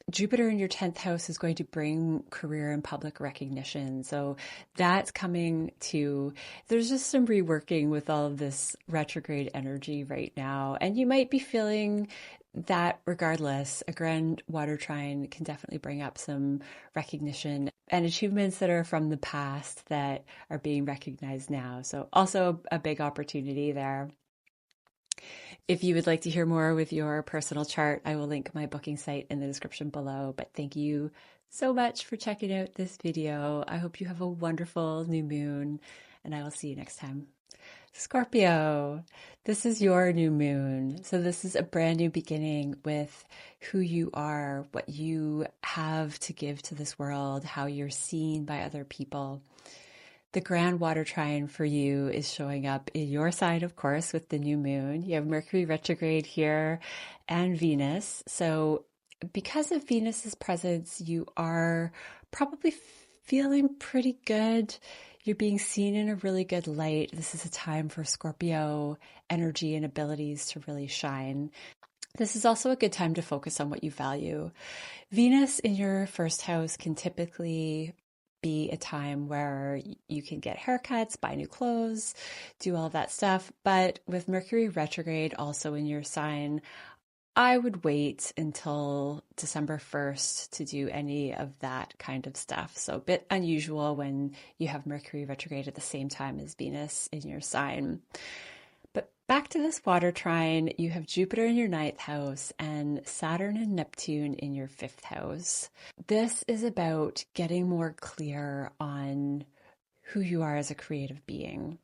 Jupiter in your 10th house is going to bring career and public recognition. So that's coming to, there's just some reworking with all of this retrograde energy right now. And you might be feeling that regardless. A grand water trine can definitely bring up some recognition and achievements that are from the past that are being recognized now. So also a big opportunity there. If you would like to hear more with your personal chart, I will link my booking site in the description below. But thank you so much for checking out this video. I hope you have a wonderful new moon, and I will see you next time. Scorpio, this is your new moon. So this is a brand new beginning with who you are, what you have to give to this world, how you're seen by other people. The grand water trine for you is showing up in your sign, of course, with the new moon. You have Mercury retrograde here and Venus. So because of Venus's presence, you are probably feeling pretty good. You're being seen in a really good light. This is a time for Scorpio energy and abilities to really shine. This is also a good time to focus on what you value. Venus in your 1st house can typically be a time where you can get haircuts, buy new clothes, do all of that stuff. But with Mercury retrograde also in your sign, I would wait until December 1st to do any of that kind of stuff. So a bit unusual when you have Mercury retrograde at the same time as Venus in your sign. But back to this water trine, you have Jupiter in your 9th house and Saturn and Neptune in your 5th house. This is about getting more clear on who you are as a creative being.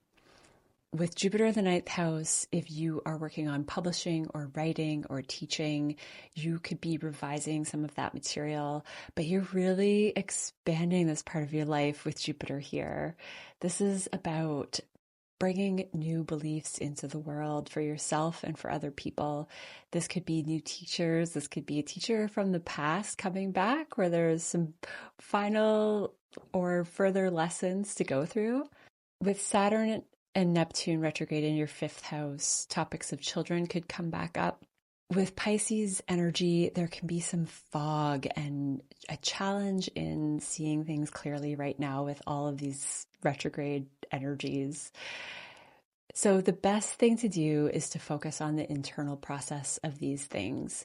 With Jupiter in the 9th house, if you are working on publishing or writing or teaching, you could be revising some of that material, but you're really expanding this part of your life with Jupiter here. This is about bringing new beliefs into the world for yourself and for other people. This could be new teachers. This could be a teacher from the past coming back where there's some final or further lessons to go through. With Saturn and Neptune retrograde in your 5th house, topics of children could come back up. With Pisces energy, there can be some fog and a challenge in seeing things clearly right now with all of these retrograde energies. So the best thing to do is to focus on the internal process of these things.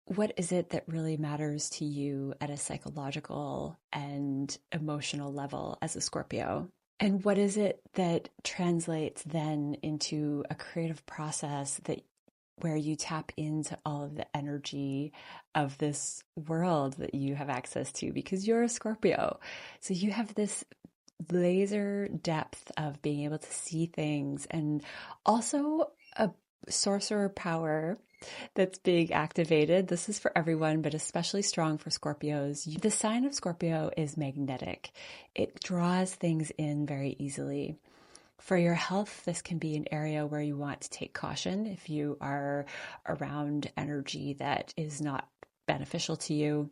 What is it that really matters to you at a psychological and emotional level as a Scorpio? And what is it that translates then into a creative process where you tap into all of the energy of this world that you have access to because you're a Scorpio. So you have this laser depth of being able to see things, and also a sorcerer power that's being activated. This is for everyone, but especially strong for Scorpios. The sign of Scorpio is magnetic. It draws things in very easily. For your health, this can be an area where you want to take caution if you are around energy that is not beneficial to you.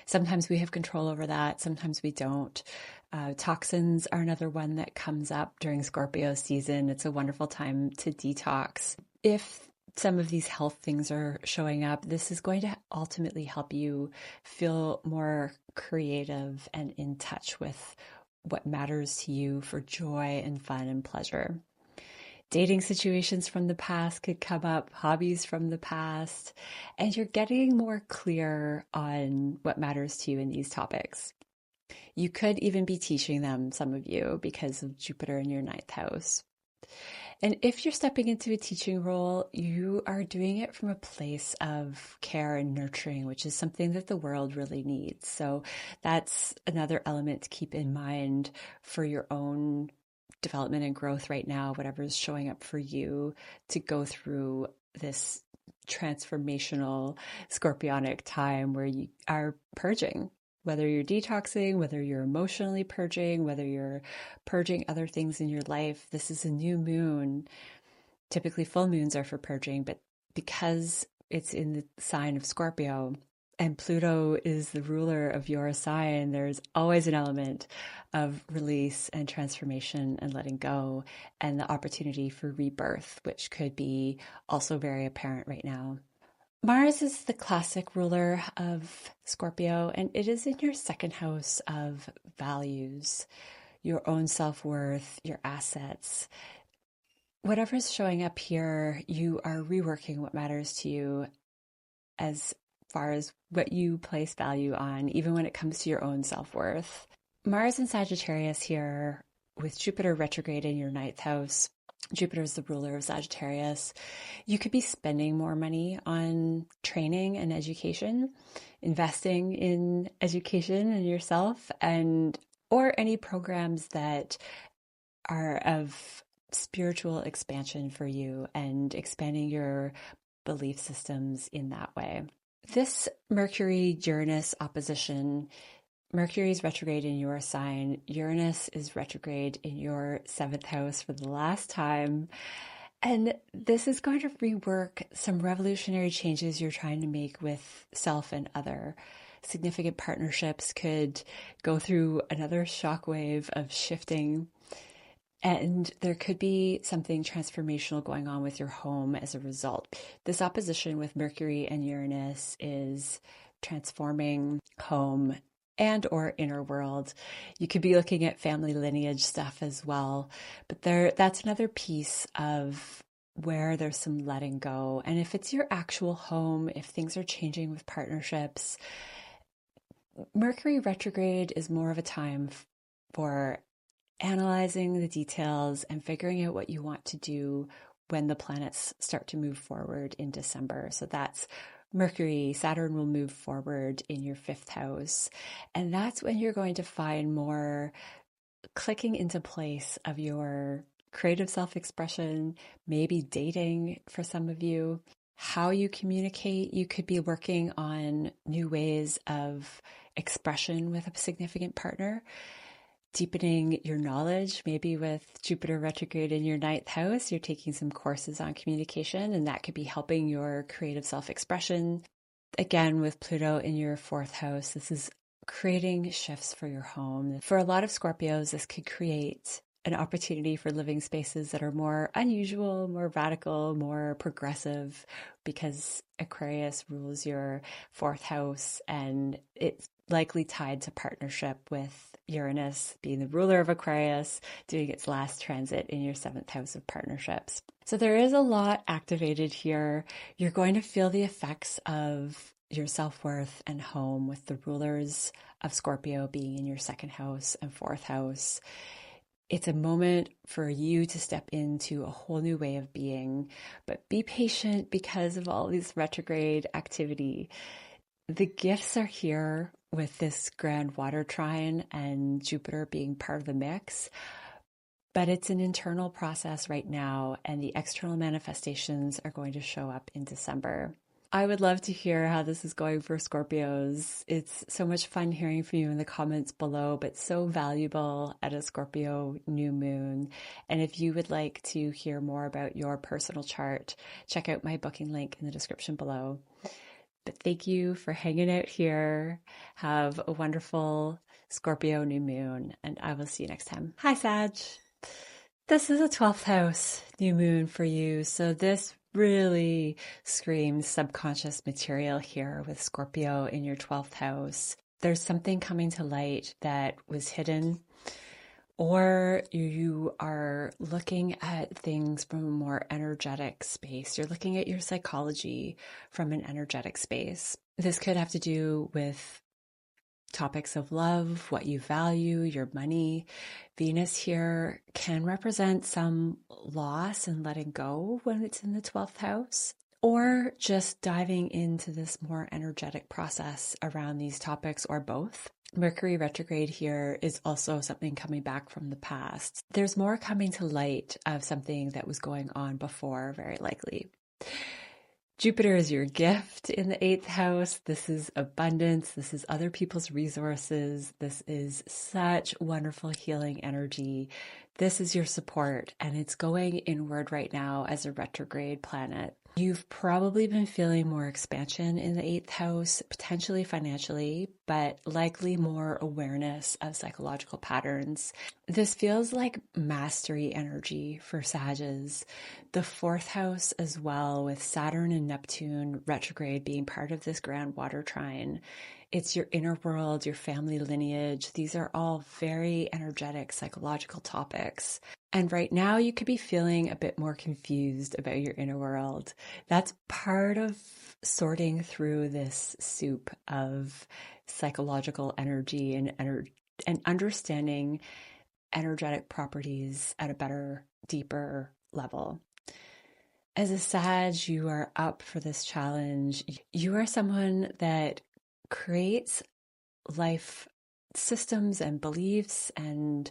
Sometimes we have control over that. Sometimes we don't. Toxins are another one that comes up during Scorpio season. It's a wonderful time to detox. If some of these health things are showing up, this is going to ultimately help you feel more creative and in touch with what matters to you for joy and fun and pleasure. Dating situations from the past could come up, hobbies from the past, and you're getting more clear on what matters to you in these topics. You could even be teaching them, some of you, because of Jupiter in your ninth house. And if you're stepping into a teaching role, you are doing it from a place of care and nurturing, which is something that the world really needs. So that's another element to keep in mind for your own development and growth right now, whatever is showing up for you to go through this transformational scorpionic time where you are purging. Whether you're detoxing, whether you're emotionally purging, whether you're purging other things in your life, this is a new moon. Typically full moons are for purging, but because it's in the sign of Scorpio and Pluto is the ruler of your sign, there's always an element of release and transformation and letting go and the opportunity for rebirth, which could be also very apparent right now. Mars is the classic ruler of Scorpio, and it is in your second house of values, your own self-worth, your assets. Whatever's showing up here, you are reworking what matters to you as far as what you place value on, even when it comes to your own self-worth. Mars and Sagittarius here with Jupiter retrograde in your ninth house. Jupiter is the ruler of Sagittarius. You could be spending more money on training and education, investing in education and yourself, or any programs that are of spiritual expansion for you and expanding your belief systems in that way. This Mercury-Uranus opposition, Mercury is retrograde in your sign. Uranus is retrograde in your seventh house for the last time. And this is going to rework some revolutionary changes you're trying to make with self and other. Significant partnerships could go through another shockwave of shifting. And there could be something transformational going on with your home as a result. This opposition with Mercury and Uranus is transforming home and or inner world. You could be looking at family lineage stuff as well, but that's another piece of where there's some letting go. And if it's your actual home, if things are changing with partnerships, Mercury retrograde is more of a time for analyzing the details and figuring out what you want to do when the planets start to move forward in December. So that's Mercury, Saturn will move forward in your fifth house. And that's when you're going to find more clicking into place of your creative self-expression, maybe dating for some of you, how you communicate. You could be working on new ways of expression with a significant partner, deepening your knowledge, maybe with Jupiter retrograde in your ninth house, you're taking some courses on communication, and that could be helping your creative self-expression. Again, with Pluto in your fourth house, this is creating shifts for your home. For a lot of Scorpios, this could create an opportunity for living spaces that are more unusual, more radical, more progressive, because Aquarius rules your fourth house, and it's likely tied to partnership with Uranus being the ruler of Aquarius, doing its last transit in your seventh house of partnerships. So there is a lot activated here. You're going to feel the effects of your self-worth and home with the rulers of Scorpio being in your second house and fourth house. It's a moment for you to step into a whole new way of being, but be patient because of all this retrograde activity. The gifts are here with this grand water trine and Jupiter being part of the mix, but it's an internal process right now, and the external manifestations are going to show up in December. I would love to hear how this is going for Scorpios. It's so much fun hearing from you in the comments below, but so valuable at a Scorpio new moon. And if you would like to hear more about your personal chart, check out my booking link in the description below. But thank you for hanging out here. Have a wonderful Scorpio new moon, and I will see you next time. Hi, Sag. This is a 12th house new moon for you. So this really screams subconscious material here with Scorpio in your 12th house. There's something coming to light that was hidden, or you are looking at things from a more energetic space. You're looking at your psychology from an energetic space. This could have to do with topics of love, what you value, your money. Venus here can represent some loss and letting go when it's in the 12th house, or just diving into this more energetic process around these topics, or both. Mercury retrograde here is also something coming back from the past. There's more coming to light of something that was going on before, very likely. Jupiter is your gift in the 8th house. This is abundance. This is other people's resources. This is such wonderful healing energy. This is your support, and it's going inward right now as a retrograde planet. You've probably been feeling more expansion in the 8th house, potentially financially, but likely more awareness of psychological patterns. This feels like mastery energy for Sages. The 4th house as well, with Saturn and Neptune retrograde being part of this grand water trine. It's your inner world, your family lineage. These are all very energetic psychological topics. And right now you could be feeling a bit more confused about your inner world. That's part of sorting through this soup of psychological energy and understanding energetic properties at a better, deeper level. As a Sag, you are up for this challenge. You are someone that creates life systems and beliefs and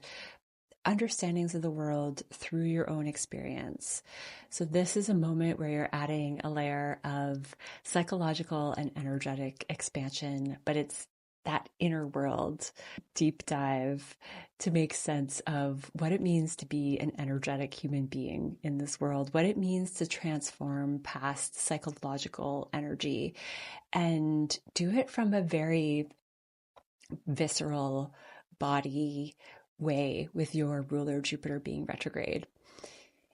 understandings of the world through your own experience. So this is a moment where you're adding a layer of psychological and energetic expansion, but it's that inner world deep dive to make sense of what it means to be an energetic human being in this world, what it means to transform past psychological energy and do it from a very visceral body way with your ruler Jupiter being retrograde.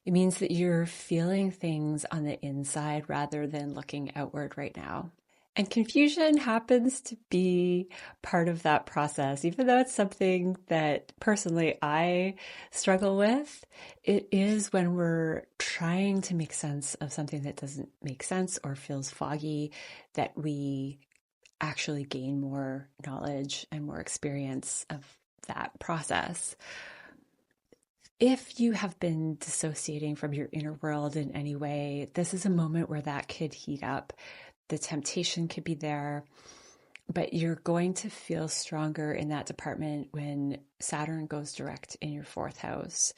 It means that you're feeling things on the inside rather than looking outward right now. And confusion happens to be part of that process, even though it's something that personally I struggle with. It is when we're trying to make sense of something that doesn't make sense or feels foggy that we actually gain more knowledge and more experience of that process. If you have been dissociating from your inner world in any way, this is a moment where that could heat up. The temptation could be there, but you're going to feel stronger in that department when Saturn goes direct in your 4th house.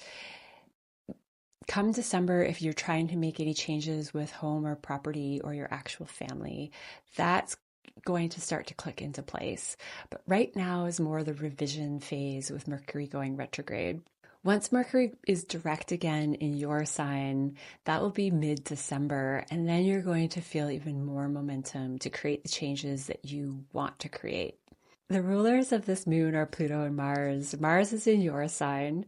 Come December, if you're trying to make any changes with home or property or your actual family, that's going to start to click into place. But right now is more the revision phase with Mercury going retrograde. Once Mercury is direct again in your sign, that will be mid-December, and then you're going to feel even more momentum to create the changes that you want to create. The rulers of this moon are Pluto and Mars. Mars is in your sign,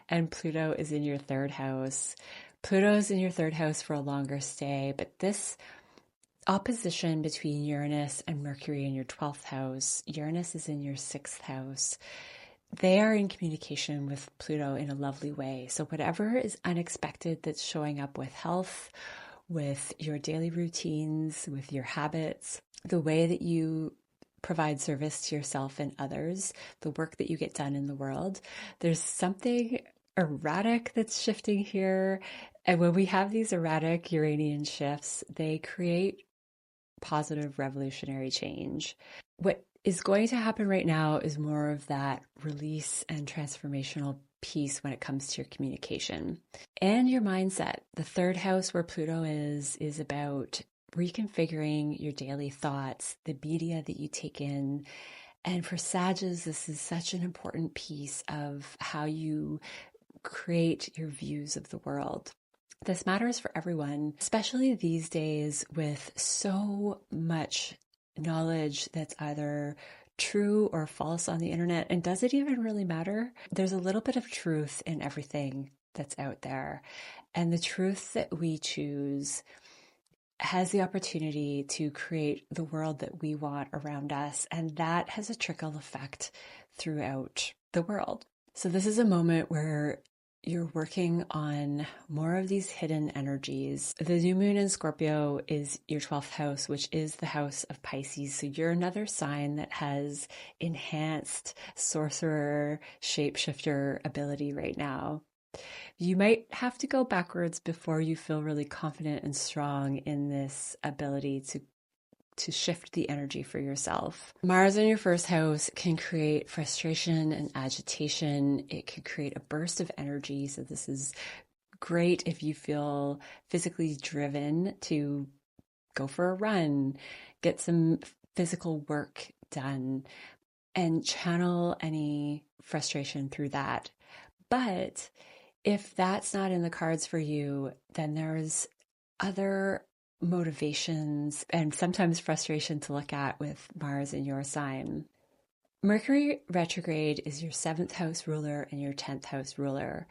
and Pluto is in your 3rd house. Pluto is in your 3rd house for a longer stay, but this opposition between Uranus and Mercury in your 12th house, Uranus is in your 6th house. They are in communication with Pluto in a lovely way. So whatever is unexpected that's showing up with health, with your daily routines, with your habits, the way that you provide service to yourself and others, the work that you get done in the world, there's something erratic that's shifting here. And when we have these erratic Uranian shifts, they create positive revolutionary change. What is going to happen right now is more of that release and transformational piece when it comes to your communication and your mindset. The 3rd house where Pluto is about reconfiguring your daily thoughts, the media that you take in. And for Sages, this is such an important piece of how you create your views of the world. This matters for everyone, especially these days with so much knowledge that's either true or false on the internet. And does it even really matter? There's a little bit of truth in everything that's out there. And the truth that we choose has the opportunity to create the world that we want around us, and that has a trickle effect throughout the world. So this is a moment where you're working on more of these hidden energies. The new moon in Scorpio is your 12th house, which is the house of Pisces. So you're another sign that has enhanced sorcerer, shapeshifter ability right now. You might have to go backwards before you feel really confident and strong in this ability to shift the energy for yourself. Mars in your first house can create frustration and agitation. It can create a burst of energy. So this is great if you feel physically driven to go for a run, get some physical work done, and channel any frustration through that. But if that's not in the cards for you, then there's other motivations and sometimes frustration to look at with Mars in your sign. Mercury retrograde is your 7th house ruler and your 10th house ruler.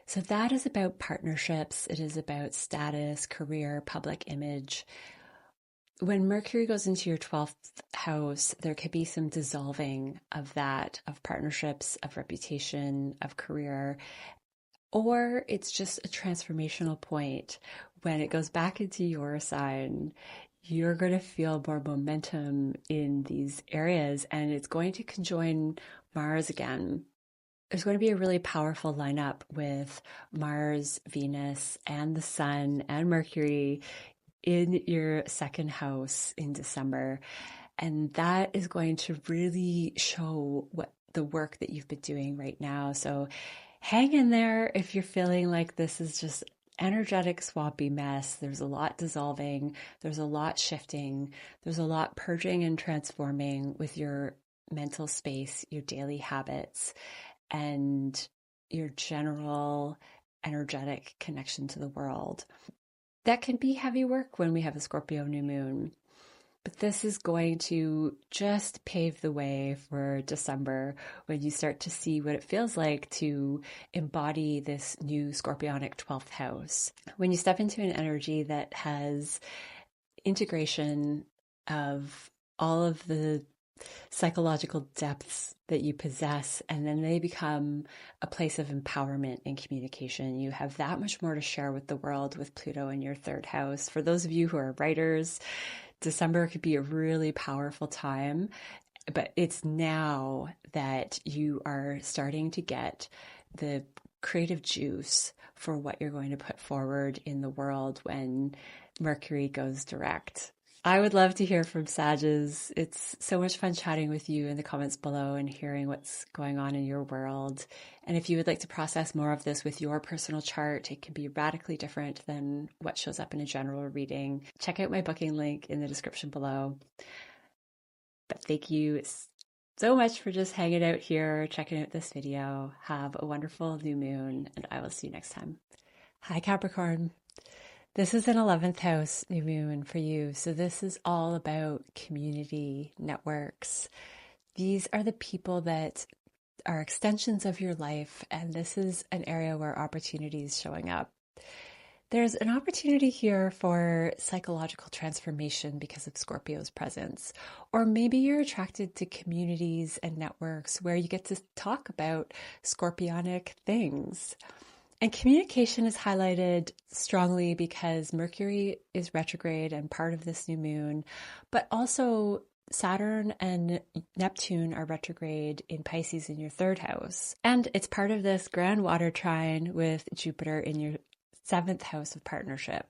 So that is about partnerships. It is about status, career, public image. When Mercury goes into your 12th house, there could be some dissolving of that, of partnerships, of reputation, of career. Or it's just a transformational point. When it goes back into your sign, you're going to feel more momentum in these areas, and it's going to conjoin Mars again. There's going to be a really powerful lineup with Mars, Venus, and the Sun and Mercury in your 2nd house in December. And that is going to really show what the work that you've been doing right now. So hang in there if you're feeling like this is just energetic swampy mess. There's a lot dissolving. There's a lot shifting. There's a lot purging and transforming with your mental space, your daily habits, and your general energetic connection to the world. That can be heavy work when we have a Scorpio new moon. But this is going to just pave the way for December when you start to see what it feels like to embody this new Scorpionic 12th house. When you step into an energy that has integration of all of the psychological depths that you possess, and then they become a place of empowerment and communication. You have that much more to share with the world with Pluto in your 3rd house. For those of you who are writers, December could be a really powerful time, but it's now that you are starting to get the creative juice for what you're going to put forward in the world when Mercury goes direct. I would love to hear from Sages. It's so much fun chatting with you in the comments below and hearing what's going on in your world. And if you would like to process more of this with your personal chart, it can be radically different than what shows up in a general reading. Check out my booking link in the description below. But thank you so much for just hanging out here, checking out this video. Have a wonderful new moon, and I will see you next time. Hi, Capricorn. This is an 11th house new moon for you. So this is all about community networks. These are the people that are extensions of your life, and this is an area where opportunity is showing up. There's an opportunity here for psychological transformation because of Scorpio's presence. Or maybe you're attracted to communities and networks where you get to talk about Scorpionic things. And communication is highlighted strongly because Mercury is retrograde and part of this new moon, but also Saturn and Neptune are retrograde in Pisces in your 3rd house. And it's part of this grand water trine with Jupiter in your 7th house of partnership.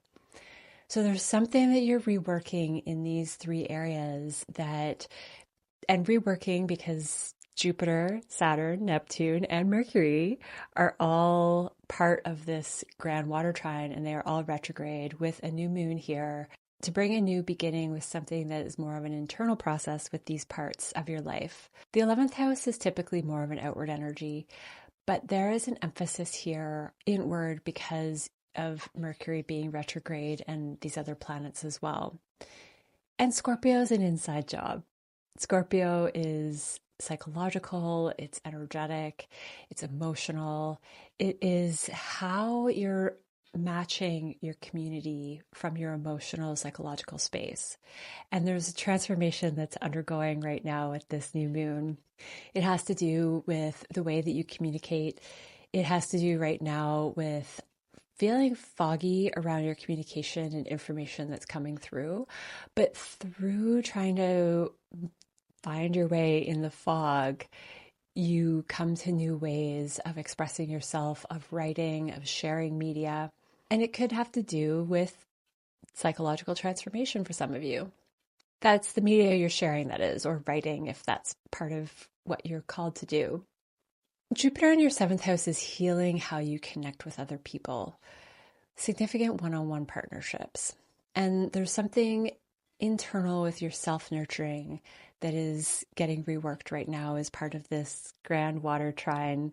So there's something that you're reworking in these 3 areas and reworking because Jupiter, Saturn, Neptune, and Mercury are all part of this grand water trine, and they are all retrograde with a new moon here to bring a new beginning with something that is more of an internal process with these parts of your life. The 11th house is typically more of an outward energy, but there is an emphasis here inward because of Mercury being retrograde and these other planets as well. And Scorpio is an inside job. Scorpio is psychological, it's energetic, it's emotional. It is how you're matching your community from your emotional, psychological space. And there's a transformation that's undergoing right now with this new moon. It has to do with the way that you communicate. It has to do right now with feeling foggy around your communication and information that's coming through, but through trying to find your way in the fog, you come to new ways of expressing yourself, of writing, of sharing media. And it could have to do with psychological transformation for some of you. That's the media you're sharing, that is, or writing, if that's part of what you're called to do. Jupiter in your seventh house is healing how you connect with other people, significant one-on-one partnerships. And there's something internal with your self-nurturing that is getting reworked right now as part of this grand water trine.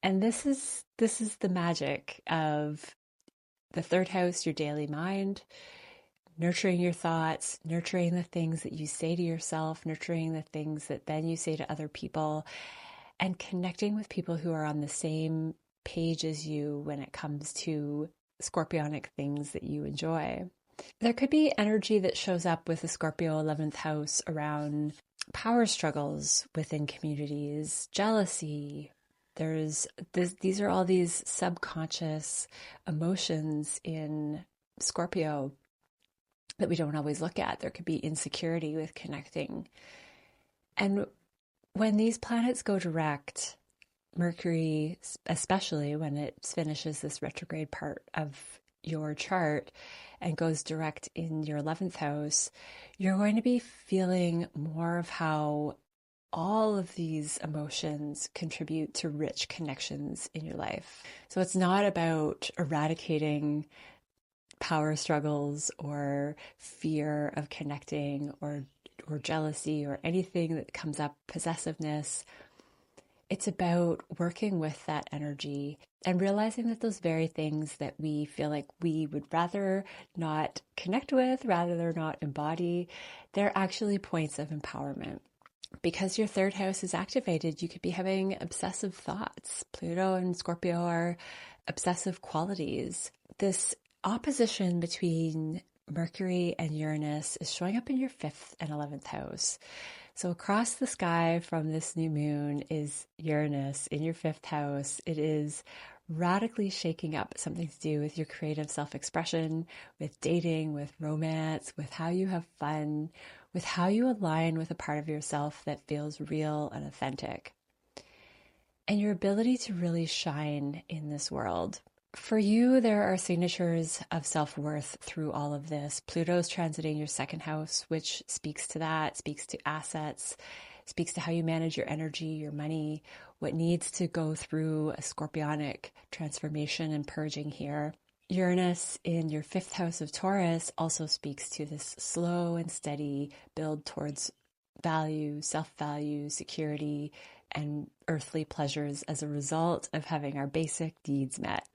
And this is the magic of the third house, your daily mind, nurturing your thoughts, nurturing the things that you say to yourself, nurturing the things that then you say to other people, and connecting with people who are on the same page as you when it comes to scorpionic things that you enjoy. There could be energy that shows up with the Scorpio 11th house around power struggles within communities, jealousy. These are all these subconscious emotions in Scorpio that we don't always look at. There could be insecurity with connecting. And when these planets go direct, Mercury, especially when it finishes this retrograde part of your chart and goes direct in your 11th house, you're going to be feeling more of how all of these emotions contribute to rich connections in your life. So it's not about eradicating power struggles or fear of connecting or jealousy or anything that comes up, possessiveness. It's about working with that energy and realizing that those very things that we feel like we would rather not connect with, rather not embody, they're actually points of empowerment. Because your third house is activated, you could be having obsessive thoughts. Pluto and Scorpio are obsessive qualities. This opposition between Mercury and Uranus is showing up in your 5th and 11th house. So across the sky from this new moon is Uranus in your 5th house. It is radically shaking up something to do with your creative self-expression, with dating, with romance, with how you have fun, with how you align with a part of yourself that feels real and authentic, and your ability to really shine in this world. For you, there are signatures of self-worth through all of this. Pluto's transiting your 2nd house, which speaks to that, speaks to assets, speaks to how you manage your energy, your money, what needs to go through a scorpionic transformation and purging here. Uranus in your 5th house of Taurus also speaks to this slow and steady build towards value, self-value, security, and earthly pleasures as a result of having our basic needs met.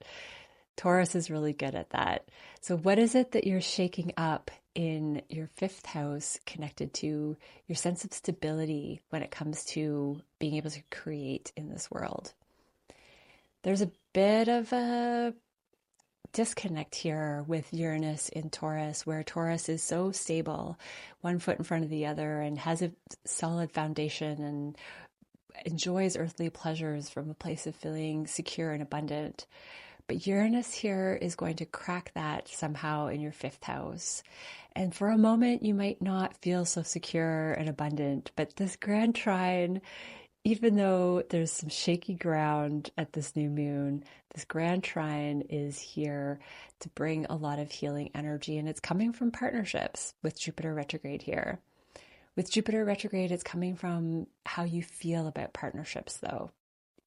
Taurus is really good at that. So what is it that you're shaking up in your 5th house connected to your sense of stability when it comes to being able to create in this world? There's a bit of a disconnect here with Uranus in Taurus, where Taurus is so stable, one foot in front of the other, and has a solid foundation and enjoys earthly pleasures from a place of feeling secure and abundant. But Uranus here is going to crack that somehow in your 5th house. And for a moment, you might not feel so secure and abundant, but this grand trine, even though there's some shaky ground at this new moon, this grand trine is here to bring a lot of healing energy, and it's coming from partnerships with Jupiter retrograde here. With Jupiter retrograde, it's coming from how you feel about partnerships, though,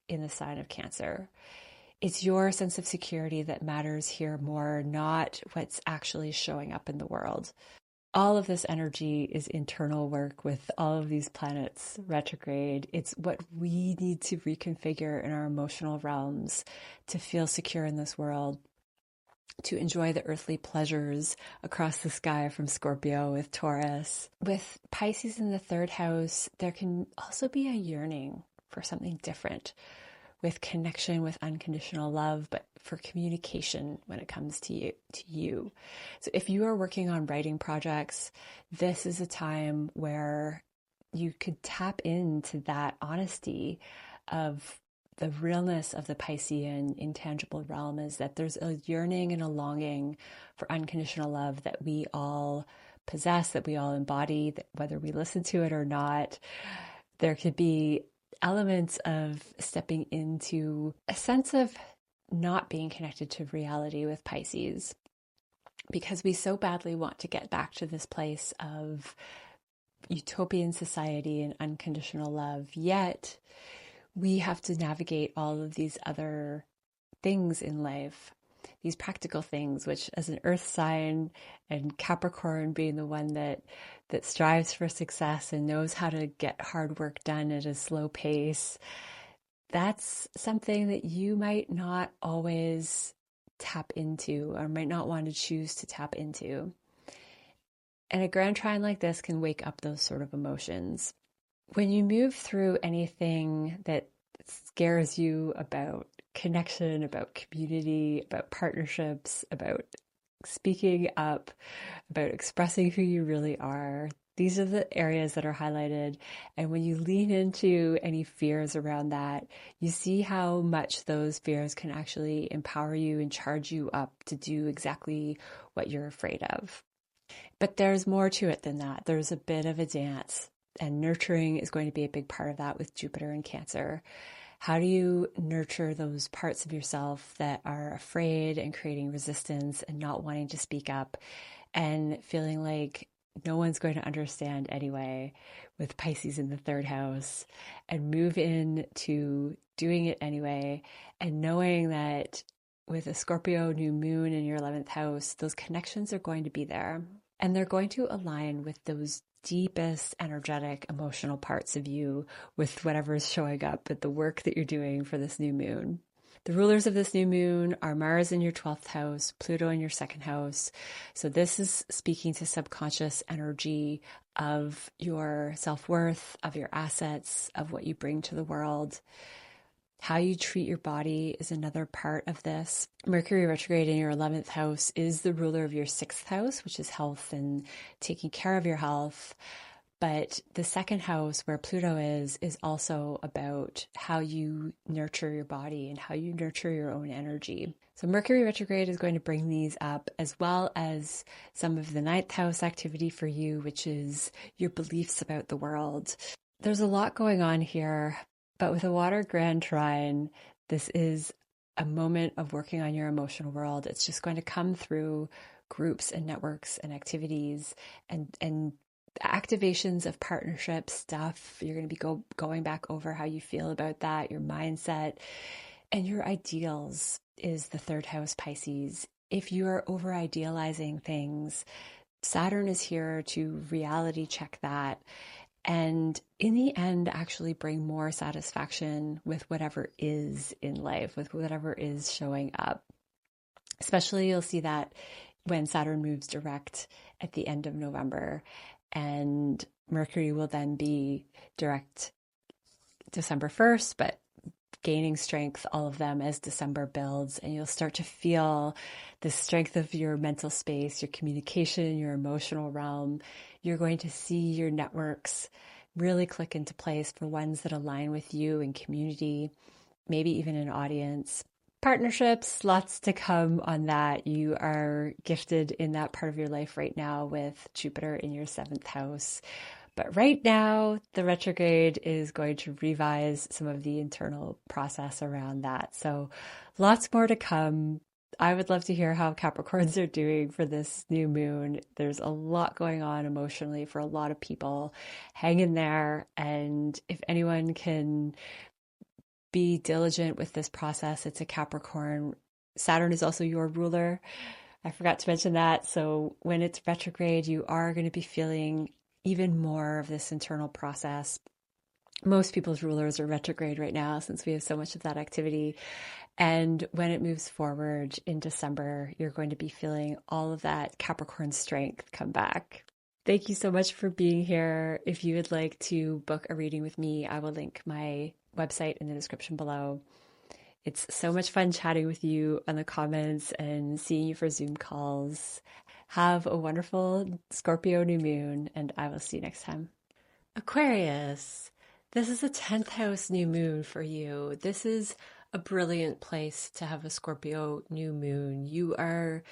in the sign of Cancer. It's your sense of security that matters here more, not what's actually showing up in the world. All of this energy is internal work with all of these planets retrograde. It's what we need to reconfigure in our emotional realms to feel secure in this world, to enjoy the earthly pleasures across the sky from Scorpio with Taurus. With Pisces in the 3rd house, there can also be a yearning for something different, with connection, with unconditional love, but for communication when it comes to you. So if you are working on writing projects, this is a time where you could tap into that honesty of the realness of the Piscean intangible realm, is that there's a yearning and a longing for unconditional love that we all possess, that we all embody, that whether we listen to it or not. There could be elements of stepping into a sense of not being connected to reality with Pisces, because we so badly want to get back to this place of utopian society and unconditional love, yet we have to navigate all of these other things in life, these practical things, which as an earth sign, and Capricorn being the one that strives for success and knows how to get hard work done at a slow pace, that's something that you might not always tap into or might not want to choose to tap into. And a grand trine like this can wake up those sort of emotions. When you move through anything that scares you about connection, about community, about partnerships, about speaking up, about expressing who you really are, these are the areas that are highlighted. And when you lean into any fears around that, you see how much those fears can actually empower you and charge you up to do exactly what you're afraid of. But there's more to it than that. There's a bit of a dance, and nurturing is going to be a big part of that with Jupiter and Cancer. How do you nurture those parts of yourself that are afraid and creating resistance and not wanting to speak up and feeling like no one's going to understand anyway, with Pisces in the third house, and move into doing it anyway, and knowing that with a Scorpio new moon in your 11th house, those connections are going to be there, and they're going to align with those deepest energetic emotional parts of you, with whatever is showing up at the work that you're doing for this new moon. The rulers of this new moon are Mars in your 12th house, Pluto in your 2nd house. So this is speaking to subconscious energy of your self-worth, of your assets, of what you bring to the world. How you treat your body is another part of this. Mercury retrograde in your 11th house is the ruler of your 6th house, which is health and taking care of your health. But the 2nd house, where Pluto is also about how you nurture your body and how you nurture your own energy. So Mercury retrograde is going to bring these up, as well as some of the 9th house activity for you, which is your beliefs about the world. There's a lot going on here. But with a water grand trine, this is a moment of working on your emotional world. It's just going to come through groups and networks and activities and activations of partnership stuff. You're going to be going back over how you feel about that, your mindset, and your ideals is the 3rd house Pisces. If you are over idealizing things, Saturn is here to reality check that. And in the end, actually bring more satisfaction with whatever is in life, with whatever is showing up. Especially you'll see that when Saturn moves direct at the end of November, and Mercury will then be direct December 1st, but gaining strength, all of them, as December builds, and you'll start to feel the strength of your mental space, your communication, your emotional realm. You're going to see your networks really click into place for ones that align with you in community, maybe even an audience. Partnerships, lots to come on that. You are gifted in that part of your life right now with Jupiter in your 7th house. But right now, the retrograde is going to revise some of the internal process around that. So lots more to come. I would love to hear how Capricorns are doing for this new moon. There's a lot going on emotionally for a lot of people. Hang in there. And if anyone can be diligent with this process, it's a Capricorn. Saturn is also your ruler. I forgot to mention that. So when it's retrograde, you are going to be feeling even more of this internal process. Most people's rulers are retrograde right now, since we have so much of that activity. And when it moves forward in December, you're going to be feeling all of that Capricorn strength come back. Thank you so much for being here. If you would like to book a reading with me, I will link my website in the description below. It's so much fun chatting with you on the comments and seeing you for Zoom calls. Have a wonderful Scorpio new moon, and I will see you next time. Aquarius, this is a 10th house new moon for you. This is a brilliant place to have a Scorpio new moon. You are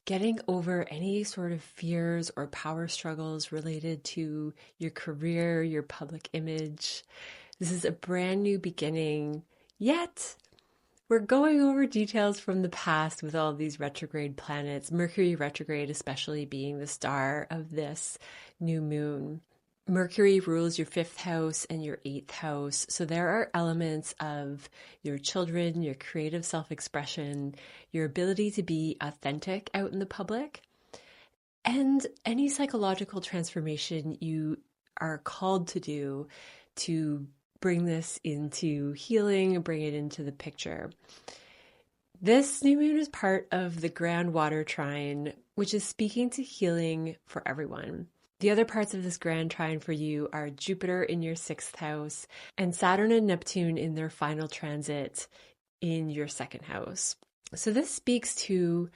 getting over any sort of fears or power struggles related to your career, your public image. This is a brand new beginning, yet we're going over details from the past with all these retrograde planets, Mercury retrograde especially being the star of this new moon. Mercury rules your 5th house and your 8th house. So there are elements of your children, your creative self-expression, your ability to be authentic out in the public, and any psychological transformation you are called to do to bring this into healing and bring it into the picture. This new moon is part of the grand water trine, which is speaking to healing for everyone. The other parts of this grand trine for you are Jupiter in your 6th house and Saturn and Neptune in their final transit in your 2nd house. So this speaks to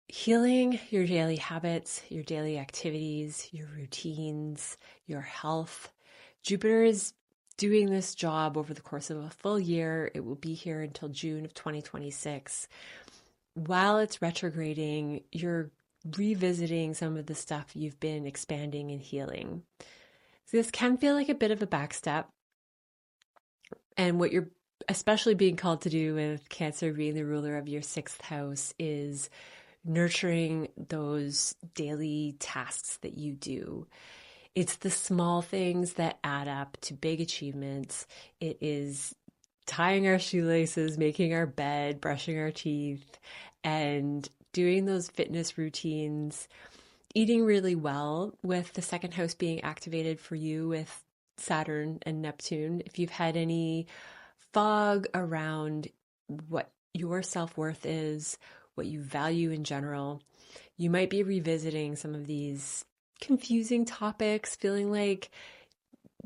healing your daily habits, your daily activities, your routines, your health. Jupiter is doing this job over the course of a full year. It will be here until June of 2026. While it's retrograding, you're revisiting some of the stuff you've been expanding and healing. So this can feel like a bit of a backstep. And what you're especially being called to do with Cancer being the ruler of your 6th house is nurturing those daily tasks that you do. It's the small things that add up to big achievements. It is tying our shoelaces, making our bed, brushing our teeth, and doing those fitness routines, eating really well with the 2nd house being activated for you with Saturn and Neptune. If you've had any fog around what your self-worth is, what you value in general, you might be revisiting some of these confusing topics, feeling like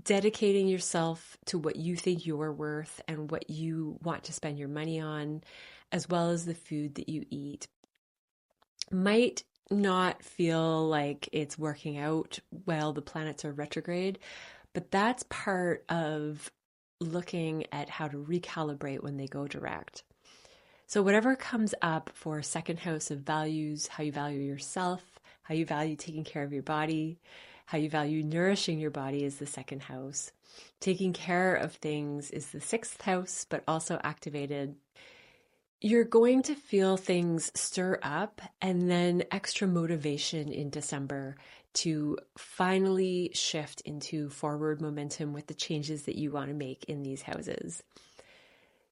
dedicating yourself to what you think you're worth and what you want to spend your money on, as well as the food that you eat. Might not feel like it's working out while the planets are retrograde, but that's part of looking at how to recalibrate when they go direct. So whatever comes up for 2nd house of values, how you value yourself, how you value taking care of your body, how you value nourishing your body is the 2nd house. Taking care of things is the 6th house, but also activated. You're going to feel things stir up and then extra motivation in December to finally shift into forward momentum with the changes that you want to make in these houses.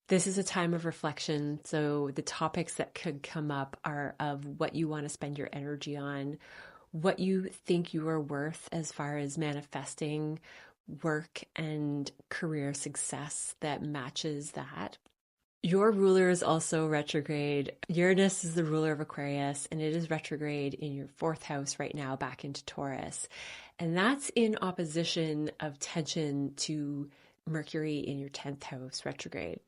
This is a time of reflection, so the topics that could come up are of what you want to spend your energy on, what you think you are worth as far as manifesting work and career success that matches that. Your ruler is also retrograde. Uranus is the ruler of Aquarius, and it is retrograde in your 4th house right now, back into Taurus. And that's in opposition of tension to Mercury in your 10th house retrograde.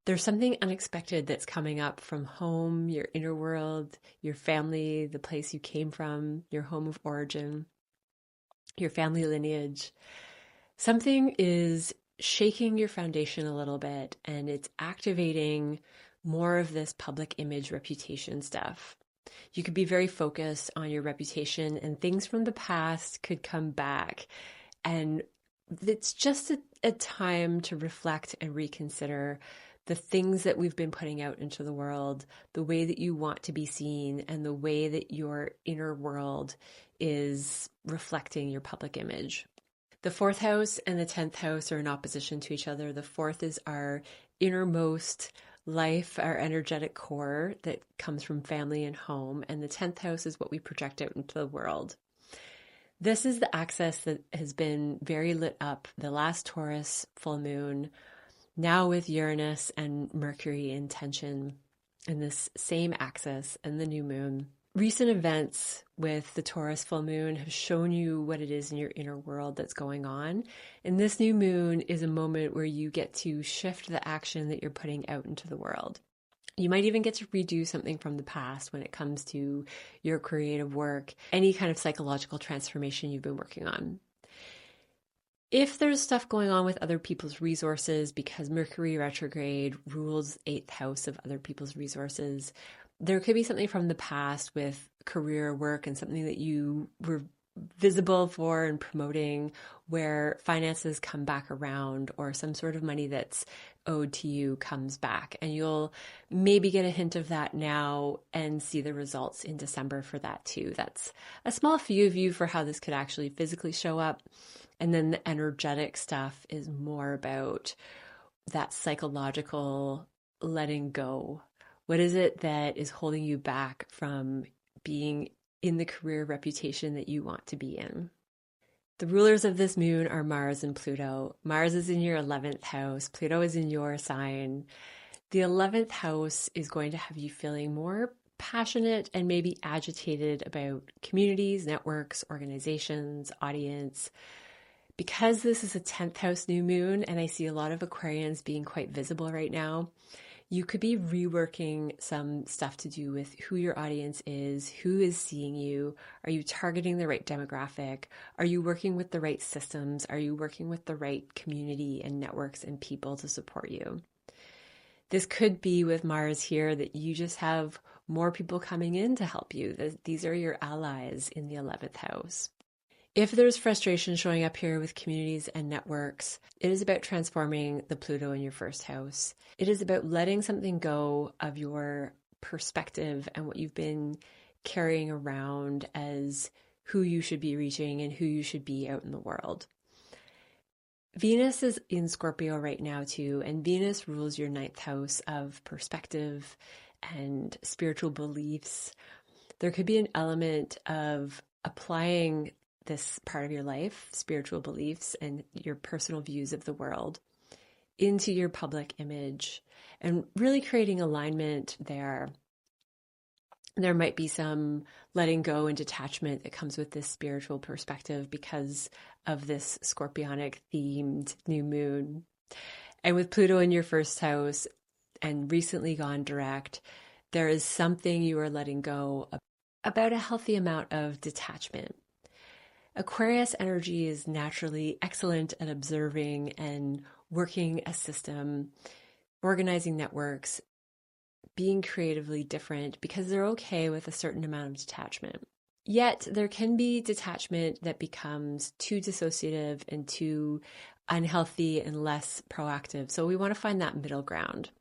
There's something unexpected that's coming up from home, your inner world, your family, the place you came from, your home of origin, your family lineage. Something is shaking your foundation a little bit, and it's activating more of this public image reputation stuff. You could be very focused on your reputation, and things from the past could come back. And it's just a time to reflect and reconsider the things that we've been putting out into the world, the way that you want to be seen, and the way that your inner world is reflecting your public image. The 4th house and the 10th house are in opposition to each other. The 4th is our innermost life, our energetic core that comes from family and home. And the 10th house is what we project out into the world. This is the axis that has been very lit up the last Taurus full moon, now with Uranus and Mercury in tension in this same axis and the new moon. Recent events with the Taurus full moon have shown you what it is in your inner world that's going on. And this new moon is a moment where you get to shift the action that you're putting out into the world. You might even get to redo something from the past when it comes to your creative work, any kind of psychological transformation you've been working on. If there's stuff going on with other people's resources, because Mercury retrograde rules 8th house of other people's resources, there could be something from the past with career work and something that you were visible for and promoting where finances come back around, or some sort of money that's owed to you comes back. And you'll maybe get a hint of that now and see the results in December for that too. That's a small view for how this could actually physically show up. And then the energetic stuff is more about that psychological letting go. What is it that is holding you back from being in the career reputation that you want to be in? The rulers of this moon are Mars and Pluto. Mars is in your 11th house. Pluto is in your sign. The 11th house is going to have you feeling more passionate and maybe agitated about communities, networks, organizations, audience. Because this is a 10th house new moon, and I see a lot of Aquarians being quite visible right now, you could be reworking some stuff to do with who your audience is, who is seeing you. Are you targeting the right demographic? Are you working with the right systems? Are you working with the right community and networks and people to support you? This could be with Mars here that you just have more people coming in to help you. These are your allies in the 11th house. If there's frustration showing up here with communities and networks, it is about transforming the Pluto in your first house. It is about letting something go of your perspective and what you've been carrying around as who you should be reaching and who you should be out in the world. Venus is in Scorpio right now too, and Venus rules your 9th house of perspective and spiritual beliefs. There could be an element of applying this part of your life, spiritual beliefs and your personal views of the world, into your public image and really creating alignment there. There might be some letting go and detachment that comes with this spiritual perspective because of this scorpionic themed new moon. And with Pluto in your first house and recently gone direct, there is something you are letting go about a healthy amount of detachment. Aquarius energy is naturally excellent at observing and working a system, organizing networks, being creatively different because they're okay with a certain amount of detachment. Yet there can be detachment that becomes too dissociative and too unhealthy and less proactive. So we want to find that middle ground.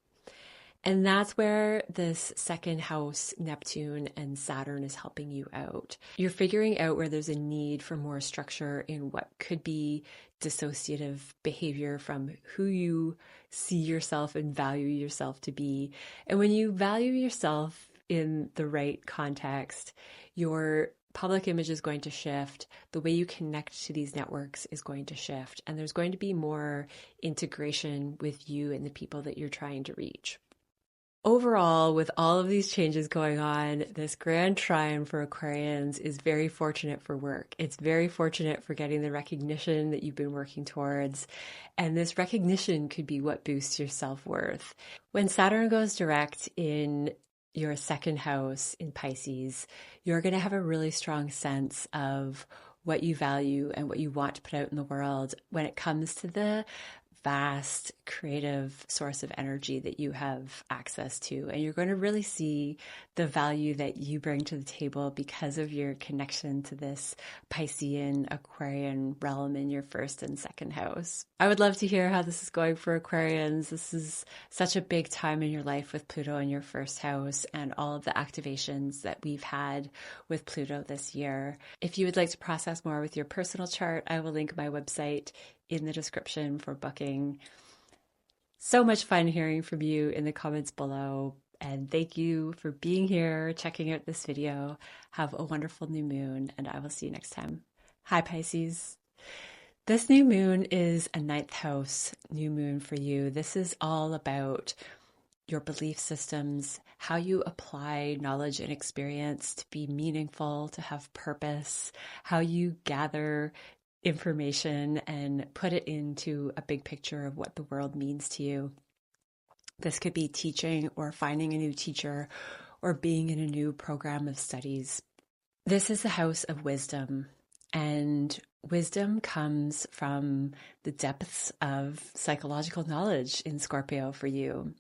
And that's where this second house, Neptune and Saturn is helping you out. You're figuring out where there's a need for more structure in what could be dissociative behavior from who you see yourself and value yourself to be. And when you value yourself in the right context, your public image is going to shift. The way you connect to these networks is going to shift. And there's going to be more integration with you and the people that you're trying to reach. Overall, with all of these changes going on, this grand trine for Aquarians is very fortunate for work. It's very fortunate for getting the recognition that you've been working towards. And this recognition could be what boosts your self-worth. When Saturn goes direct in your second house in Pisces, you're going to have a really strong sense of what you value and what you want to put out in the world when it comes to the vast creative source of energy that you have access to. And you're going to really see the value that you bring to the table because of your connection to this Piscean Aquarian realm in your first and second house. I would love to hear how this is going for Aquarians. This is such a big time in your life with Pluto in your first house and all of the activations that we've had with Pluto this year. If you would like to process more with your personal chart, I will link my website in the description for booking. So much fun hearing from you in the comments below. And thank you for being here, checking out this video. Have a wonderful new moon, and I will see you next time. Hi, Pisces. This new moon is a 9th house new moon for you. This is all about your belief systems, how you apply knowledge and experience to be meaningful, to have purpose, how you gather information and put it into a big picture of what the world means to you. This could be teaching or finding a new teacher or being in a new program of studies. This is the house of wisdom, and wisdom comes from the depths of psychological knowledge in Scorpio for you.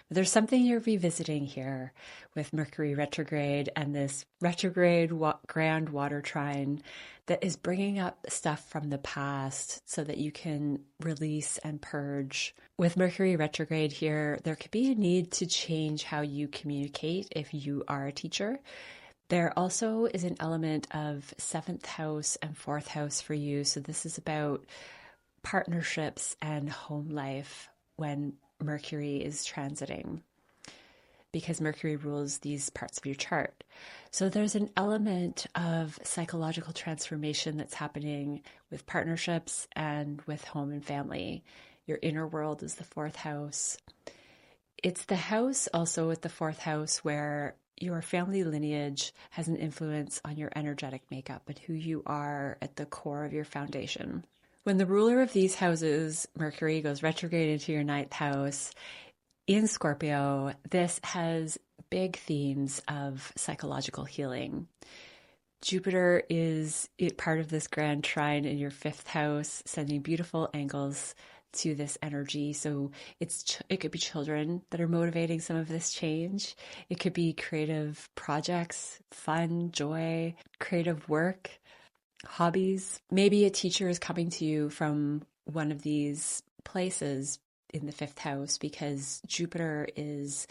There's something you're revisiting here with Mercury retrograde and this retrograde grand water trine that is bringing up stuff from the past so that you can release and purge. With Mercury retrograde here, there could be a need to change how you communicate if you are a teacher. There also is an element of 7th house and 4th house for you. So this is about partnerships and home life when Mercury is transiting, because Mercury rules these parts of your chart. So there's an element of psychological transformation that's happening with partnerships and with home and family. Your inner world is the 4th house. It's the house also with the 4th house where your family lineage has an influence on your energetic makeup and who you are at the core of your foundation. When the ruler of these houses, Mercury, goes retrograde into your 9th house in Scorpio, this has big themes of psychological healing. Jupiter is part of this grand trine in your 5th house, sending beautiful angles to this energy. So it could be children that are motivating some of this change. It could be creative projects, fun, joy, creative work, hobbies. Maybe a teacher is coming to you from one of these places in the 5th house because Jupiter is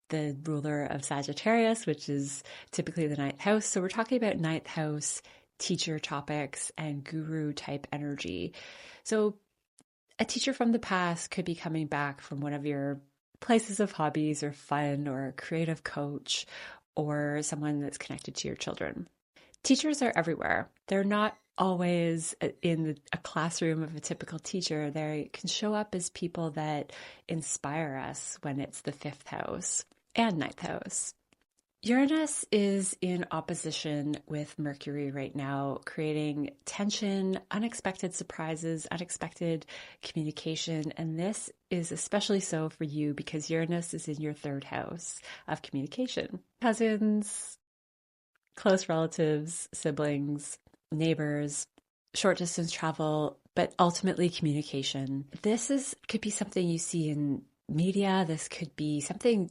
the ruler of Sagittarius, which is typically the 9th house. So we're talking about 9th house teacher topics and guru type energy. So a teacher from the past could be coming back from one of your places of hobbies or fun, or a creative coach, or someone that's connected to your children. Teachers are everywhere. They're not always in a classroom of a typical teacher. They can show up as people that inspire us when it's the 5th house and 9th house. Uranus is in opposition with Mercury right now, creating tension, unexpected surprises, unexpected communication. And this is especially so for you because Uranus is in your 3rd house of communication. Cousins, close relatives, siblings, neighbors, short distance travel, but ultimately communication. This could be something you see in media. This could be something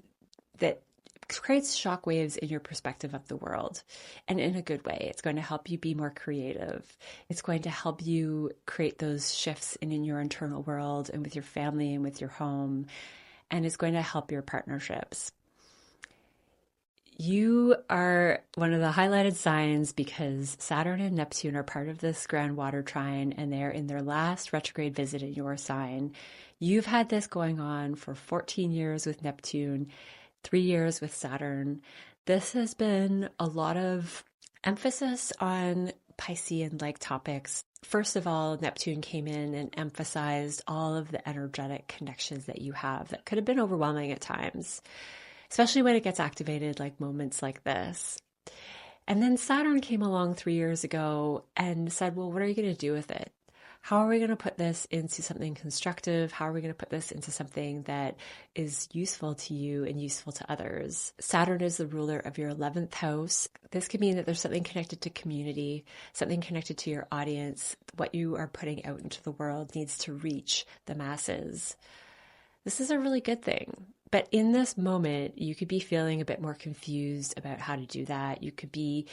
that creates shockwaves in your perspective of the world, and in a good way. It's going to help you be more creative. It's going to help you create those shifts in your internal world and with your family and with your home, and it's going to help your partnerships. You are one of the highlighted signs because Saturn and Neptune are part of this grand water trine, and they're in their last retrograde visit in your sign. You've had this going on for 14 years with Neptune, 3 years with Saturn. This has been a lot of emphasis on Piscean-like topics. First of all, Neptune came in and emphasized all of the energetic connections that you have that could have been overwhelming at times, especially when it gets activated, like moments like this. And then Saturn came along 3 years ago and said, well, what are you going to do with it? How are we going to put this into something constructive? How are we going to put this into something that is useful to you and useful to others? Saturn is the ruler of your 11th house. This could mean that there's something connected to community, something connected to your audience. What you are putting out into the world needs to reach the masses. This is a really good thing. But in this moment, you could be feeling a bit more confused about how to do that. You could be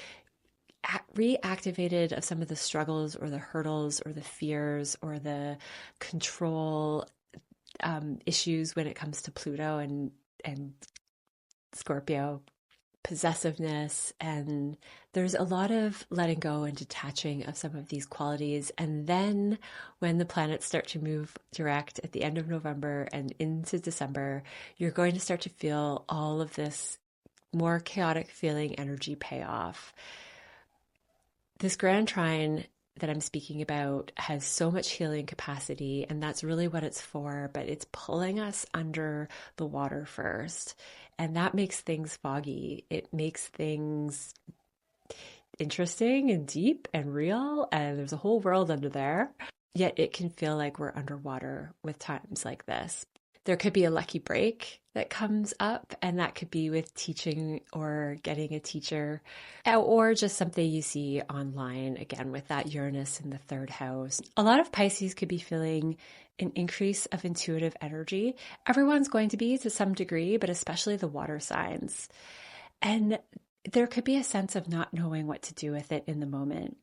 reactivated of some of the struggles or the hurdles or the fears or the control issues when it comes to Pluto and Scorpio, possessiveness. And there's a lot of letting go and detaching of some of these qualities. And then when the planets start to move direct at the end of November and into December, you're going to start to feel all of this more chaotic feeling energy pay off. This grand trine that I'm speaking about has so much healing capacity, and that's really what it's for, but it's pulling us under the water first. And that makes things foggy. It makes things interesting and deep and real, and there's a whole world under there. Yet it can feel like we're underwater with times like this. There could be a lucky break that comes up, and that could be with teaching or getting a teacher, or just something you see online, again, with that Uranus in the third house. A lot of Pisces could be feeling an increase of intuitive energy. Everyone's going to be to some degree, but especially the water signs. And there could be a sense of not knowing what to do with it in the moment.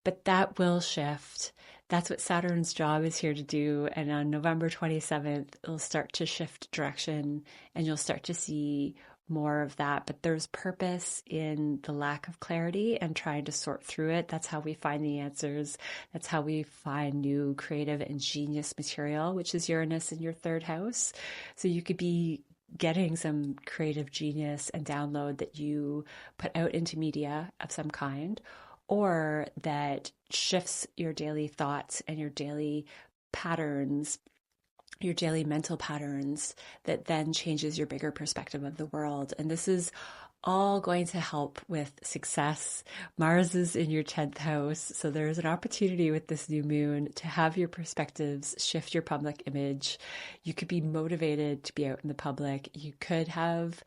But that will shift. That's what Saturn's job is here to do. And on November 27th, it'll start to shift direction and you'll start to see more of that. But there's purpose in the lack of clarity and trying to sort through it. That's how we find the answers. That's how we find new creative and genius material, which is Uranus in your third house. So you could be getting some creative genius and download that you put out into media of some kind, or that shifts your daily thoughts and your daily patterns, your daily mental patterns, that then changes your bigger perspective of the world. And this is all going to help with success. Mars is in your 10th house, so there's an opportunity with this new moon to have your perspectives shift your public image. You could be motivated to be out in the public. You could have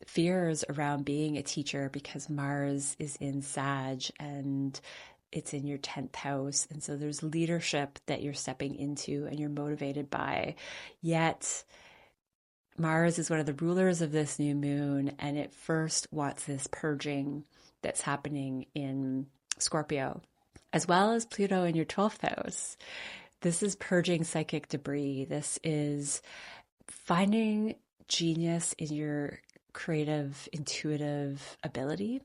fears around being a teacher because Mars is in Sag and it's in your 10th house. And so there's leadership that you're stepping into and you're motivated by. Yet Mars is one of the rulers of this new moon, and it first wants this purging that's happening in Scorpio, as well as Pluto in your 12th house. This is purging psychic debris. This is finding genius in your creative, intuitive ability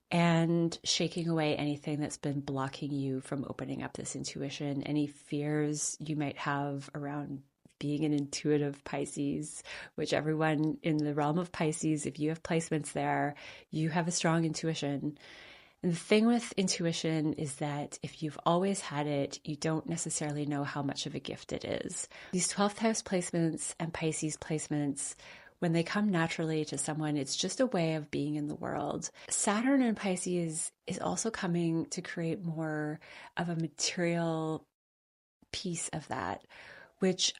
and shaking away anything that's been blocking you from opening up this intuition, any fears you might have around being an intuitive Pisces, which everyone in the realm of Pisces, if you have placements there, you have a strong intuition. And the thing with intuition is that if you've always had it, you don't necessarily know how much of a gift it is. These 12th house placements and Pisces placements, when they come naturally to someone, it's just a way of being in the world. Saturn in Pisces is also coming to create more of a material piece of that, which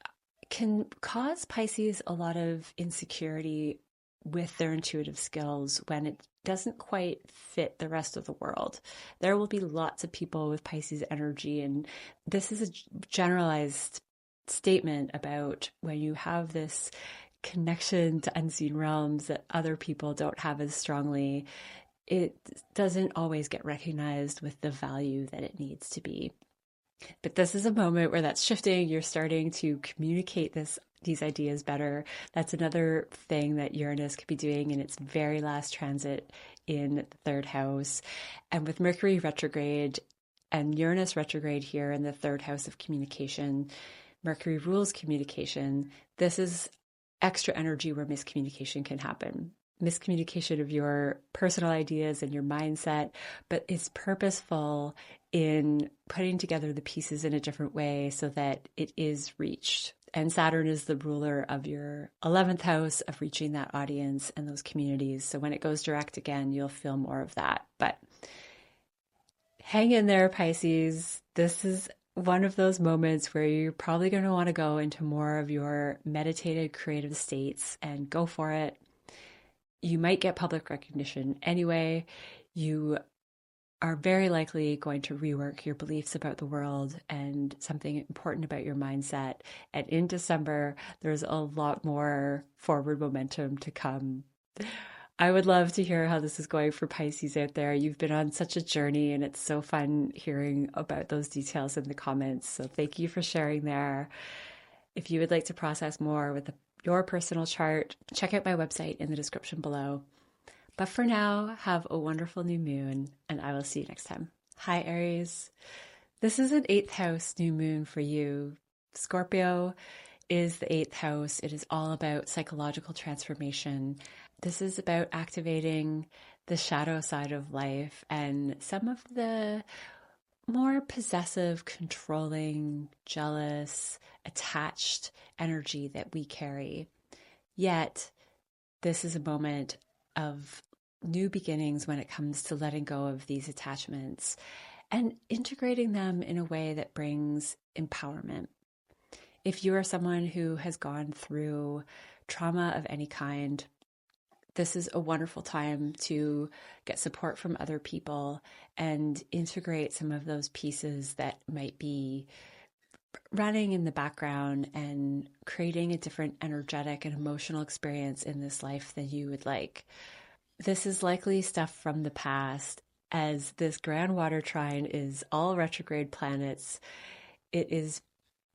can cause Pisces a lot of insecurity with their intuitive skills when it doesn't quite fit the rest of the world. There will be lots of people with Pisces energy, and this is a generalized statement about when you have this connection to unseen realms that other people don't have as strongly, it doesn't always get recognized with the value that it needs to be. But this is a moment where that's shifting. You're starting to communicate these ideas better. That's another thing that Uranus could be doing in its very last transit in the third house. And with Mercury retrograde and Uranus retrograde here in the third house of communication, Mercury rules communication. This is extra energy where miscommunication can happen. Miscommunication of your personal ideas and your mindset, but it's purposeful in putting together the pieces in a different way so that it is reached. And Saturn is the ruler of your 11th house of reaching that audience and those communities. So when it goes direct again, you'll feel more of that. But hang in there, Pisces. This is one of those moments where you're probably going to want to go into more of your meditated creative states and go for it. You might get public recognition anyway. You are very likely going to rework your beliefs about the world and something important about your mindset. And in December, there's a lot more forward momentum to come. I would love to hear how this is going for Pisces out there. You've been on such a journey, and it's so fun hearing about those details in the comments. So thank you for sharing there. If you would like to process more with your personal chart, check out my website in the description below. But for now, have a wonderful new moon, and I will see you next time. Hi, Aries. This is an 8th house new moon for you. Scorpio is the 8th house. It is all about psychological transformation. This is about activating the shadow side of life and some of the more possessive, controlling, jealous, attached energy that we carry. Yet, this is a moment of new beginnings when it comes to letting go of these attachments and integrating them in a way that brings empowerment. If you are someone who has gone through trauma of any kind, this is a wonderful time to get support from other people and integrate some of those pieces that might be running in the background and creating a different energetic and emotional experience in this life than you would like. This is likely stuff from the past, as this grand water trine is all retrograde planets. It is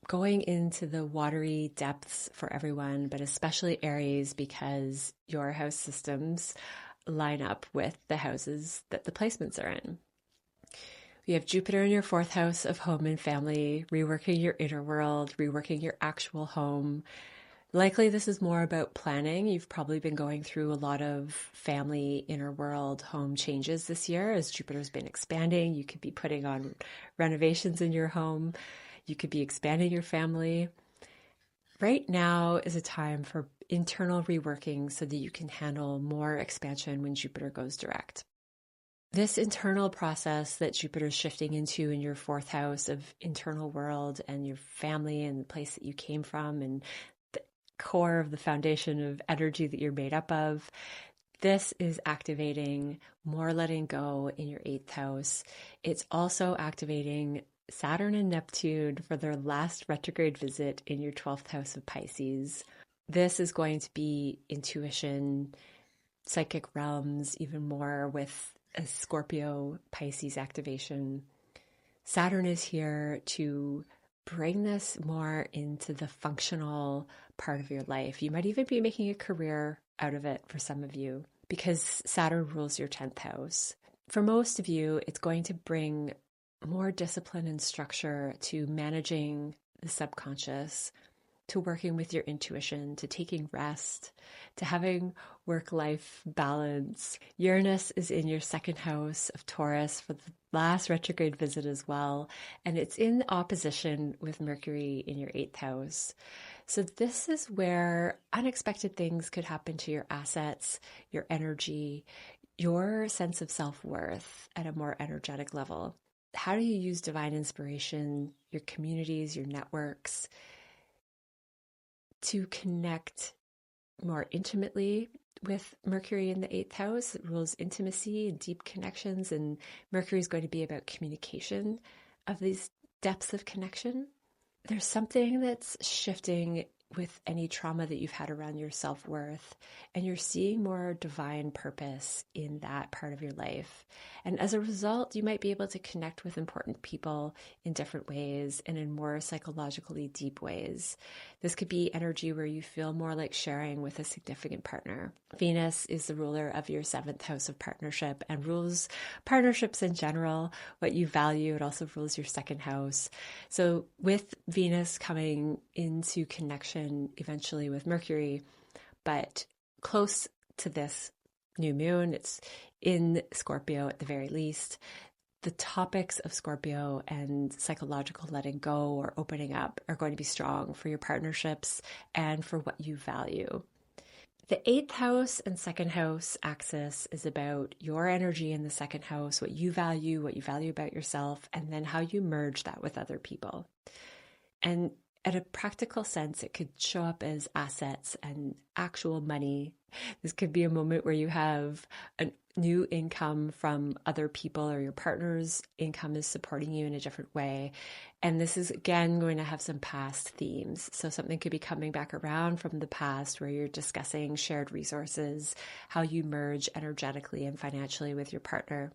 going into the watery depths for everyone, but especially Aries, because your house systems line up with the houses that the placements are in. We have Jupiter in your fourth house of home and family, reworking your inner world, reworking your actual home. Likely this is more about planning. You've probably been going through a lot of family, inner world, home changes this year as Jupiter's been expanding. You could be putting on renovations in your home. You could be expanding your family. Right now is a time for internal reworking so that you can handle more expansion when Jupiter goes direct. This internal process that Jupiter is shifting into in your fourth house of internal world and your family and the place that you came from and the core of the foundation of energy that you're made up of, this is activating more letting go in your eighth house. It's also activating Saturn and Neptune for their last retrograde visit in your 12th house of Pisces. This is going to be intuition, psychic realms, even more with a Scorpio Pisces activation. Saturn is here to bring this more into the functional part of your life. You might even be making a career out of it for some of you because Saturn rules your 10th house. For most of you, it's going to bring more discipline and structure to managing the subconscious, to working with your intuition, to taking rest, to having work-life balance. Uranus is in your second house of Taurus for the last retrograde visit as well, and it's in opposition with Mercury in your eighth house. So this is where unexpected things could happen to your assets, your energy, your sense of self-worth at a more energetic level. How do you use divine inspiration, your communities, your networks, to connect more intimately with Mercury in the eighth house? It rules intimacy and deep connections, and Mercury is going to be about communication of these depths of connection. There's something that's shifting with any trauma that you've had around your self-worth, and you're seeing more divine purpose in that part of your life. And as a result, you might be able to connect with important people in different ways and in more psychologically deep ways. This could be energy where you feel more like sharing with a significant partner. Venus is the ruler of your seventh house of partnership and rules partnerships in general, what you value. It also rules your second house. So with Venus coming into connection eventually with Mercury, but close to this new moon, it's in Scorpio at the very least. The topics of Scorpio and psychological letting go or opening up are going to be strong for your partnerships and for what you value. The eighth house and second house axis is about your energy in the second house, what you value about yourself, and then how you merge that with other people. And at a practical sense, it could show up as assets and actual money. This could be a moment where you have a new income from other people, or your partner's income is supporting you in a different way. And this is, again, going to have some past themes. So something could be coming back around from the past where you're discussing shared resources, how you merge energetically and financially with your partner,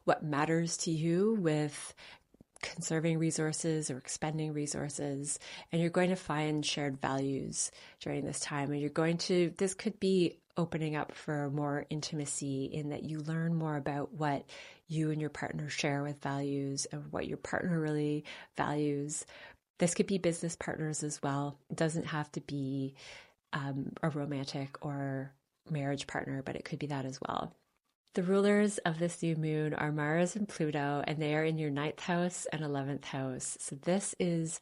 what matters to you with conserving resources or expending resources, and you're going to find shared values during this time. And this could be opening up for more intimacy in that you learn more about what you and your partner share with values and what your partner really values. This could be business partners as well. It doesn't have to be a romantic or marriage partner, but it could be that as well. The rulers of this new moon are Mars and Pluto, and they are in your 9th house and 11th house. So this is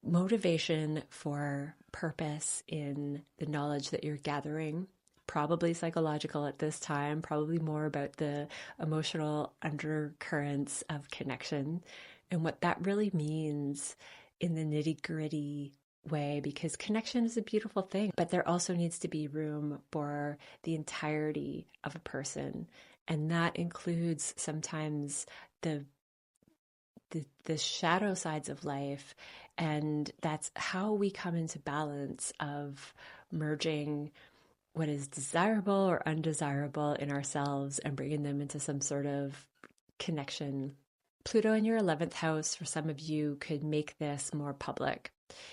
motivation for purpose in the knowledge that you're gathering, probably psychological at this time, probably more about the emotional undercurrents of connection and what that really means in the nitty-gritty way, because connection is a beautiful thing, but there also needs to be room for the entirety of a person. And that includes sometimes the shadow sides of life, and that's how we come into balance of merging what is desirable or undesirable in ourselves and bringing them into some sort of connection. Pluto in your 11th house, for some of you, could make this more public.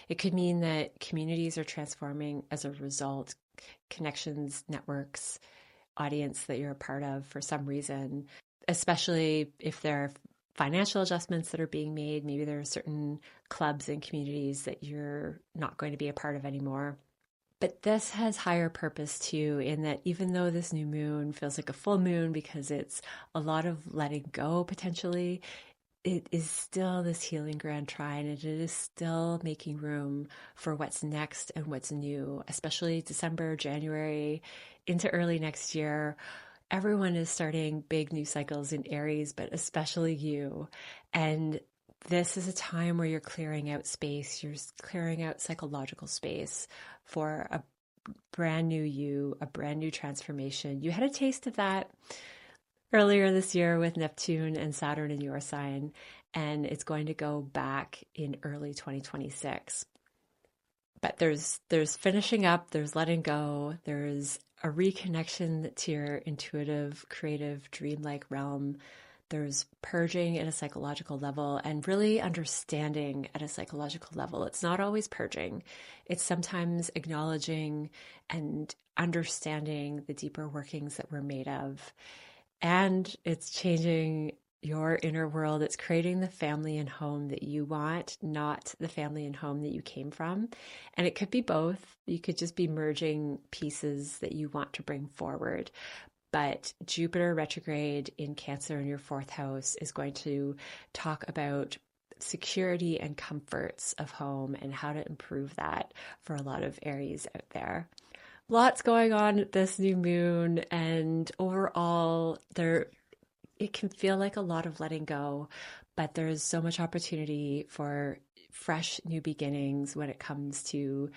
It could mean that communities are transforming as a result, connections, networks, audience that you're a part of for some reason, especially if there are financial adjustments that are being made. Maybe there are certain clubs and communities that you're not going to be a part of anymore. But this has higher purpose too, in that even though this new moon feels like a full moon because it's a lot of letting go potentially, it is still this healing grand trine, and it is still making room for what's next and what's new, especially December, January, into early next year. Everyone is starting big new cycles in Aries, but especially you. And this is a time where you're clearing out space. You're clearing out psychological space for a brand new you, a brand new transformation. You had a taste of that earlier this year with Neptune and Saturn in your sign, and it's going to go back in early 2026. But there's finishing up, there's letting go, there's a reconnection to your intuitive, creative, dreamlike realm. There's purging at a psychological level and really understanding at a psychological level. It's not always purging. It's sometimes acknowledging and understanding the deeper workings that we're made of. And it's changing your inner world. It's creating the family and home that you want, not the family and home that you came from. And it could be both. You could just be merging pieces that you want to bring forward. But Jupiter retrograde in Cancer in your 4th house is going to talk about security and comforts of home and how to improve that for a lot of Aries out there. Lots going on at this new moon, and overall it can feel like a lot of letting go, but there's so much opportunity for fresh new beginnings when it comes to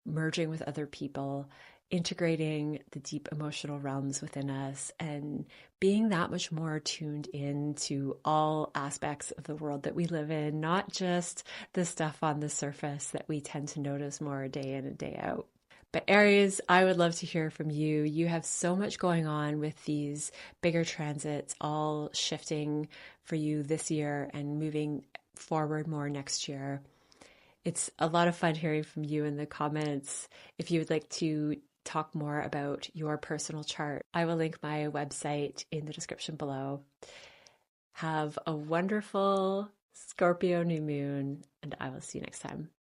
merging with other people, integrating the deep emotional realms within us, and being that much more tuned in to all aspects of the world that we live in, not just the stuff on the surface that we tend to notice more day in and day out. But Aries, I would love to hear from you. You have so much going on with these bigger transits all shifting for you this year and moving forward more next year. It's a lot of fun hearing from you in the comments. If you would like to talk more about your personal chart, I will link my website in the description below. Have a wonderful Scorpio new moon, and I will see you next time.